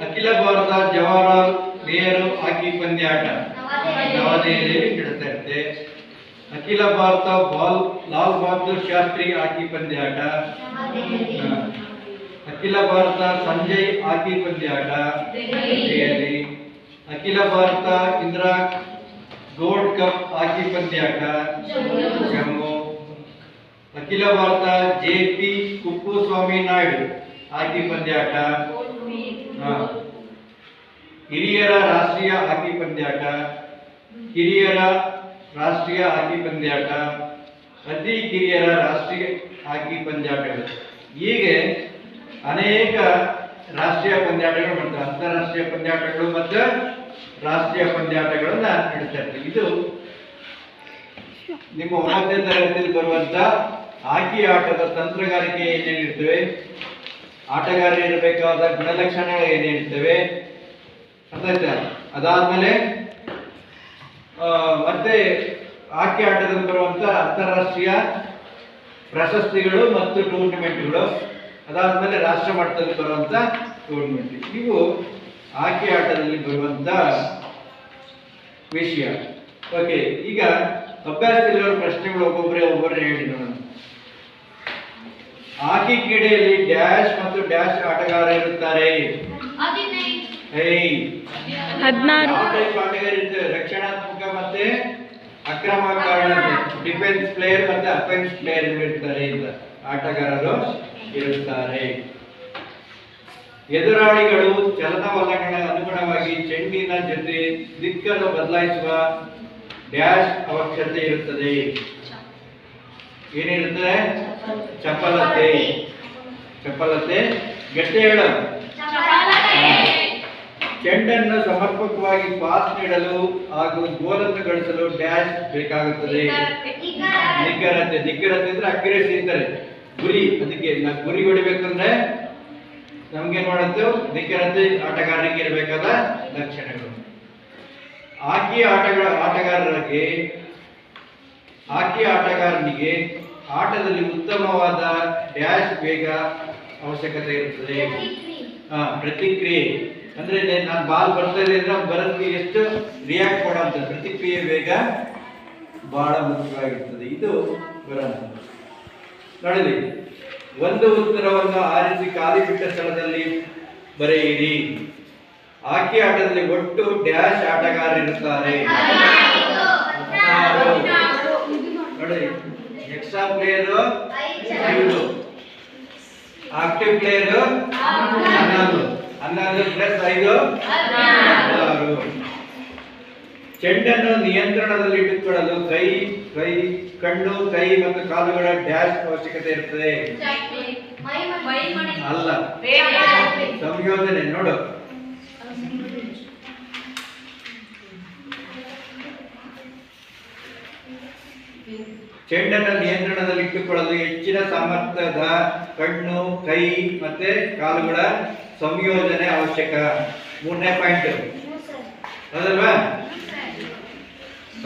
A: ಅಖಿಲ ಭಾರತ ಜವಾಹರಲಾಲ್ ನೆಹರು ಹಾಕಿ ಪಂದ್ಯಾಟ ನವದೆಹಲಿಯಲ್ಲಿ ನಡೀತಾ ಇರುತ್ತೆ. ಅಖಿಲ ಭಾರತ ಲಾಲ್ ಬಹದ್ದೂರ್ ಶಾಸ್ತ್ರಿ ಹಾಕಿ ಪಂದ್ಯಾಟ, ಅಖಿಲ ಭಾರತ ಸಂಜಯ್ ಹಾಕಿ ಪಂದ್ಯಾಟ ದೆಹಲಿ, ಅಖಿಲ Bharat Indira gold cup hockey ಪಂದ್ಯಾಟ Jammu, ಅಖಿಲ ಭಾರತ ಜೆಪಿ ಕುಪ್ಪುಸ್ವಾಮಿ ನಾಯ್ಡು ಹಾಕಿ ಪಂದ್ಯಾಟ, ಹಿರಿಯರ ರಾಷ್ಟ್ರೀಯ ಹಾಕಿ ಪಂದ್ಯಾಟ, ಕಿರಿಯರ ರಾಷ್ಟ್ರೀಯ ಹಾಕಿ ಪಂದ್ಯಾಟ, ಅತಿ ಕಿರಿಯರ ರಾಷ್ಟ್ರೀಯ ಹಾಕಿ ಪಂದ್ಯಾಟಗಳು, ಹೀಗೆ ಅನೇಕ ರಾಷ್ಟ್ರೀಯ ಪಂದ್ಯಾಟಗಳು ಮಾಡ್ತಾರೆ. ಅಂತಾರಾಷ್ಟ್ರೀಯ ಪಂದ್ಯಾಟಗಳು ಮತ್ತು ರಾಷ್ಟ್ರೀಯ ಪಂದ್ಯಾಟಗಳನ್ನ ನಡೆಸ್ತಾ ಇರ್ತೀವಿ. ಇದು ನಿಮ್ಮ 9ನೇ ತರಗತಿಯಲ್ಲಿ ಬರುವಂತ ಹಾಕಿ ಆಟದ ತಂತ್ರಗಾರಿಕೆ ಏನೇನಿರ್ತವೆ, ಆಟಗಾರರು ಇರಬೇಕಾದ ಗುಣಲಕ್ಷಣಗಳು ಏನೇನಿರ್ತವೆ ಅರ್ಥ ಆಯ್ತಾ. ಅದಾದ್ಮೇಲೆ ಮತ್ತೆ ಹಾಕಿ ಆಟದಲ್ಲಿ ಬರುವಂತ ಅಂತಾರಾಷ್ಟ್ರೀಯ ಪ್ರಶಸ್ತಿಗಳು ಮತ್ತು ಟೂರ್ನಿಮೆಂಟ್ಗಳು, ಅದಾದ್ಮೇಲೆ ರಾಷ್ಟ್ರ ಮಟ್ಟದಲ್ಲಿ ಬರುವಂತ ಟೂರ್ನಿಮೆಂಟ್, ಇವು ಹಾಕಿ ಆಟದಲ್ಲಿ ಬರುವಂತ ವಿಷಯ. ಓಕೆ, ಈಗ ಅಭ್ಯಾಸದಲ್ಲಿರುವ ಪ್ರಶ್ನೆಗಳು ಒಬ್ಬೊಬ್ಬರೇ ಹೇಳಿ ನೋಡೋಣ. ಹಾಕಿ ಕ್ರೀಡೆಯಲ್ಲಿ ಡ್ಯಾಶ್ ಮತ್ತು ಡ್ಯಾಶ್ ಆಟಗಾರ ಇರುತ್ತಾರೆ.
B: 16
A: ಆಟಗಾರ ಇರ್ತಾರೆ. ರಕ್ಷಣಾತ್ಮಕ ಮತ್ತೆ ಆಕ್ರಮಣಕಾರಣ, ಡಿಫೆನ್ಸ್ ಪ್ಲೇಯರ್ ಮತ್ತೆ ಅಫೆನ್ಸ್ ಪ್ಲೇಯರ್ ಇರ್ತಾರೆ ಅಂತ ಆಟಗಾರರು ಇರುತ್ತಾರೆ. ಎದುರಾಳಿಗಳು ಚಲನವಲನಗಳ ಅನುಗುಣವಾಗಿ ಚೆಂಡಿನ ಜೊತೆ ದಿಕ್ಕನ್ನು ಬದಲಾಯಿಸುವ ಡ್ಯಾಶ್ ಅವಶ್ಯಕತೆ ಇರುತ್ತದೆ. ಏನಿರುತ್ತದೆ? ಚಪಲತೆ. ಗಟ್ಟಿ ಹೇಳು. ಚೆಂಡನ್ನು ಸಮರ್ಪಕವಾಗಿ ಪಾಸ್ ನೀಡಲು ಹಾಗೂ ಗೋಲನ್ನು ಗಳಿಸಲು ಡ್ಯಾಶ್ ಬೇಕಾಗುತ್ತದೆ. ನಿಖರತೆ ಅಂದ್ರೆ ಅಕ್ಯುರೇಸಿ ಅಂತಾರೆ, ಗುರಿ. ಅದಕ್ಕೆ ನಾವು ಗುರಿ ಹೊಡಿಬೇಕಂದ್ರೆ ನಮ್ಗೆ ಮಾಡುತ್ತೆ ನಿಖರತೆ ಆಟಗಾರನಿಗೆ ಇರಬೇಕಾದ ಲಕ್ಷಣಗಳು. ಹಾಕಿ ಆಟಗಾರನಿಗೆ ಆಟದಲ್ಲಿ ಉತ್ತಮವಾದ ಡ್ಯಾಶ್ ವೇಗ ಅವಶ್ಯಕತೆ ಇರುತ್ತದೆ. ಪ್ರತಿಕ್ರಿಯೆ ಅಂದ್ರೆ ನಾನು ಬಾಲ್ ಬರ್ತಾ ಇದೆ ಅಂದ್ರೆ ಬರೋದಕ್ಕೆ ಎಷ್ಟು ರಿಯಾಕ್ಟ್ ಮಾಡೋಂಥ ಪ್ರತಿಕ್ರಿಯೆ ವೇಗ ಬಹಳ ಮುಖ್ಯವಾಗಿರ್ತದೆ. ಇದು ಬರೋಣ ನೋಡಿ. ಒಂದು ಉತ್ತರವನ್ನು ಆರಿಸಿ ಖಾಲಿ ಬಿಟ್ಟ ಸ್ಥಳದಲ್ಲಿ ಬರೆಯಿರಿ. ಹಾಕಿ ಆಟದಲ್ಲಿ ಒಟ್ಟು ಡ್ಯಾಶ್ ಆಟಗಾರರಿರುತ್ತಾರೆ. ನೋಡಿ, extra player 5, active player 11 plus 5 16. ಚೆಂಡನ್ನು ನಿಯಂತ್ರಣದಲ್ಲಿ ಇಟ್ಟುಕೊಳ್ಳಲು ಕಣ್ಣು, ಕೈ ಮತ್ತು ಕಾಲುಗಳ ಡ್ಯಾಶ್ ಅವಶ್ಯಕತೆ ಇರುತ್ತದೆ. ಅಲ್ಲ, ಸಂಯೋಜನೆ. ನೋಡು, ಚೆಂಡನ್ನು ನಿಯಂತ್ರಣದಲ್ಲಿ ಇಟ್ಟುಕೊಳ್ಳಲು ಹೆಚ್ಚಿನ ಸಾಮರ್ಥ್ಯದ ಕಣ್ಣು, ಕೈ ಮತ್ತೆ ಕಾಲುಗಳ ಸಂಯೋಜನೆ ಅವಶ್ಯಕ. 3ನೇ ಪಾಯಿಂಟ್ ಅದಲ್ವಾ?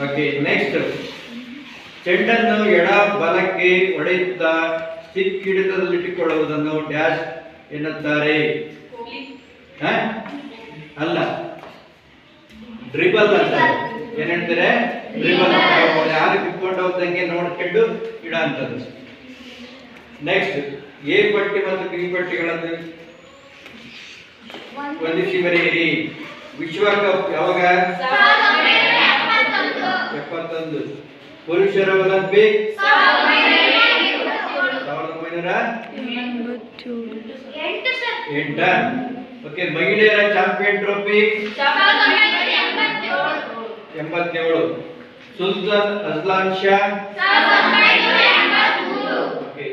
A: Okay, next. ಚೆಂಡನ್ನು ಎಡ ಬಲಕ್ಕೆ ಹೊಡೆಯುತ್ತಾ ಸ್ಟಿಕ್ ಹಿಡಿತದಲ್ಲಿಟ್ಟುಕೊಳ್ಳುವುದನ್ನು ಡ್ಯಾಶ್ ಎನ್ನುತ್ತಾರೆ. ಅಲ್ಲ, ಡ್ರಿಬಲ್ ಅಂತ. ಏನ್ ಹೇಳ್ತಾರೆ? ಡ್ರಿಬಲ್. ಯಾರು ಕಿತ್ಕೊಂಡು ಹೋದಂಗೆ ನೋಡ್ಕೊಂಡು ಇಡ ಅಂತದ್ದು. ನೆಕ್ಸ್ಟ್, ಎ ಪಟ್ಟಿ ಮತ್ತು ಬಿ ಪಟ್ಟಿಗಳನ್ನು ಹೊಂದಿಸಿ ಬರೆಯಿರಿ. ವಿಶ್ವಕಪ್ ಯಾವಾಗ? 71. ಪುರುಷರ ಒಲಿಂಪಿಕ್ 1908. ಓಕೆ, ಮಹಿಳೆಯರ champion trophy 87. Sultan Ajlan Shah. Okay,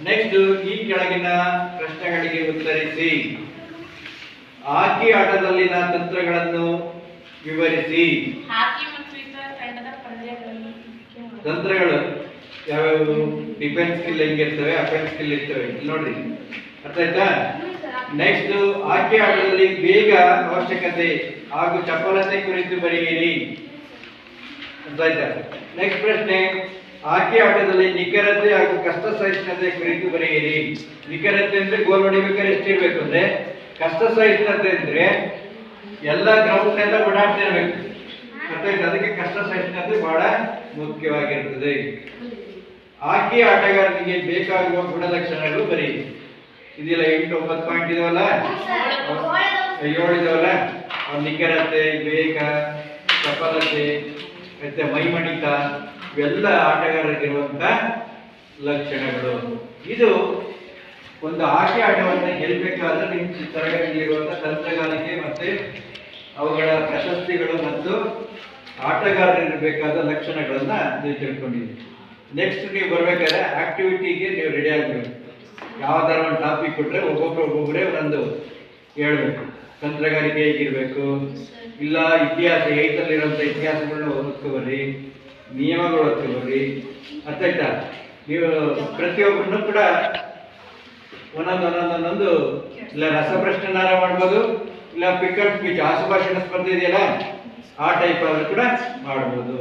A: next. ಈ ಕೆಳಗಿನ ಪ್ರಶ್ನೆಗಳಿಗೆ ಉತ್ತರಿಸಿ. ಹಾಕಿ ಆಟದಲ್ಲಿನ ತಂತ್ರಗಳನ್ನು ವಿವರಿಸಿ. ತಂತ್ರಗಳು ಯಾವ್ಯಾವು? ಡಿಫೆನ್ಸ್ ಸ್ಕಿಲ್ ಹೆಂಗಿರ್ತವೆ, ಅಫೆನ್ಸ್ ಸ್ಕಿಲ್ ಇರ್ತವೆ. ನೋಡ್ರಿ, ಅರ್ಥ ಆಯ್ತಾ? ನೆಕ್ಸ್ಟ್, ಹಾಕಿ ಆಟದಲ್ಲಿ ವೇಗ ಅವಶ್ಯಕತೆ ಹಾಗೂ ಚಪಲತೆ ಕುರಿತು ಬರೆಯಿರಿ. ಅರ್ಥ ಆಯ್ತಾ? ನೆಕ್ಸ್ಟ್ ಪ್ರಶ್ನೆ, ಹಾಕಿ ಆಟದಲ್ಲಿ ನಿಖರತೆ ಹಾಗೂ ಕಷ್ಟ ಸಹಿಷ್ಣುತೆ ಕುರಿತು ಬರೆಯಿರಿ. ನಿಖರತೆ ಅಂದ್ರೆ ಗೋಲ್ ಹೊಡಿಬೇಕಾದ್ರೆ ಎಷ್ಟಿರ್ಬೇಕು ಅಂದ್ರೆ ಕಷ್ಟ ಸಹಿಷ್ಣುತೆ ಅಂದ್ರೆ ಎಲ್ಲ ಗ್ರೌಂಡ್ನೆಲ್ಲ ಓಡಾಡ್ತಿರ್ಬೇಕು. ಗೊತ್ತಾಯ್ತು? ಅದಕ್ಕೆ ಕಷ್ಟ ಸಹಿಷ್ಣುತೆ ಬಹಳ ಮುಖ್ಯವಾಗಿರ್ತದೆ. ಹಾಕಿ ಆಟಗಾರನಿಗೆ ಬೇಕಾಗುವ ಗುಣಲಕ್ಷಣಗಳು ಬರೀ ಇದಿಲ್ಲ, 8-9 ಪಾಯಿಂಟ್ ಇದಾವಲ್ಲ, 7 ಇದಾವಲ್ಲ. ನಿಖರತೆ, ವೇಗ, ಚಪಲತೆ, ಮತ್ತೆ ಮೈಮಣಿತ, ಇವೆಲ್ಲ ಆಟಗಾರರಿಗಿರುವಂತ ಲಕ್ಷಣಗಳು. ಇದು ಒಂದು ಹಾಕಿ ಆಟವನ್ನು ಗೆಲ್ಲಬೇಕಾದ್ರೆ ನಿಮ್ಮ ತರಗತಿಯಲ್ಲಿರುವಂತಹ ತಂತ್ರಗಾರಿಕೆ ಮತ್ತೆ ಅವುಗಳ ಪ್ರಶಸ್ತಿಗಳು ಮತ್ತು ಆಟಗಾರರಿರಬೇಕಾದ ಲಕ್ಷಣಗಳನ್ನ ನೀವು ತಿಳ್ಕೊಂಡಿದ್ದೀವಿ. ನೆಕ್ಸ್ಟ್ ನೀವು ಬರ್ಬೇಕಾದ್ರೆ ಆಕ್ಟಿವಿಟಿಗೆ ನೀವು ರೆಡಿ ಆಗಬೇಕು. ಯಾವ್ದಾರ ಒಂದು ಟಾಪಿಕ್ ಕೊಟ್ರೆ ಒಬ್ಬೊಬ್ಬರೇ ಒಂದೊಂದು ಹೇಳ್ಬೇಕು. ತಂತ್ರಗಾರಿಕೆ ಹೇಗಿರ್ಬೇಕು, ಇಲ್ಲ ಇತಿಹಾಸ, ಐತಲ್ಲಿರುವಂಥ ಇತಿಹಾಸಗಳನ್ನ ಓದ್ಕೊಬರ್ರಿ, ನಿಯಮಗಳು ಓದ್ಕೊಬರ್ರಿ. ಅರ್ಥ ಆಯ್ತಾ? ನೀವು ಪ್ರತಿಯೊಬ್ಬರನ್ನು ಕೂಡ ಒಂದೊಂದೊಂದೊಂದೊಂದು ಇಲ್ಲ ರಸಪ್ರಶ್ನೆನಾರ ಮಾಡ್ಬೋದು, ಇಲ್ಲ ಪಿಕ್ ಅಂಡ್ ಸ್ಪೀಚ್ ಆಸುಭಾಷಣ ಸ್ಪರ್ಧೆ ಇದೆಯಲ್ಲ ಆ ಟೈಪ್ ಆದ್ರೂ ಕೂಡ ಮಾಡ್ಬೋದು.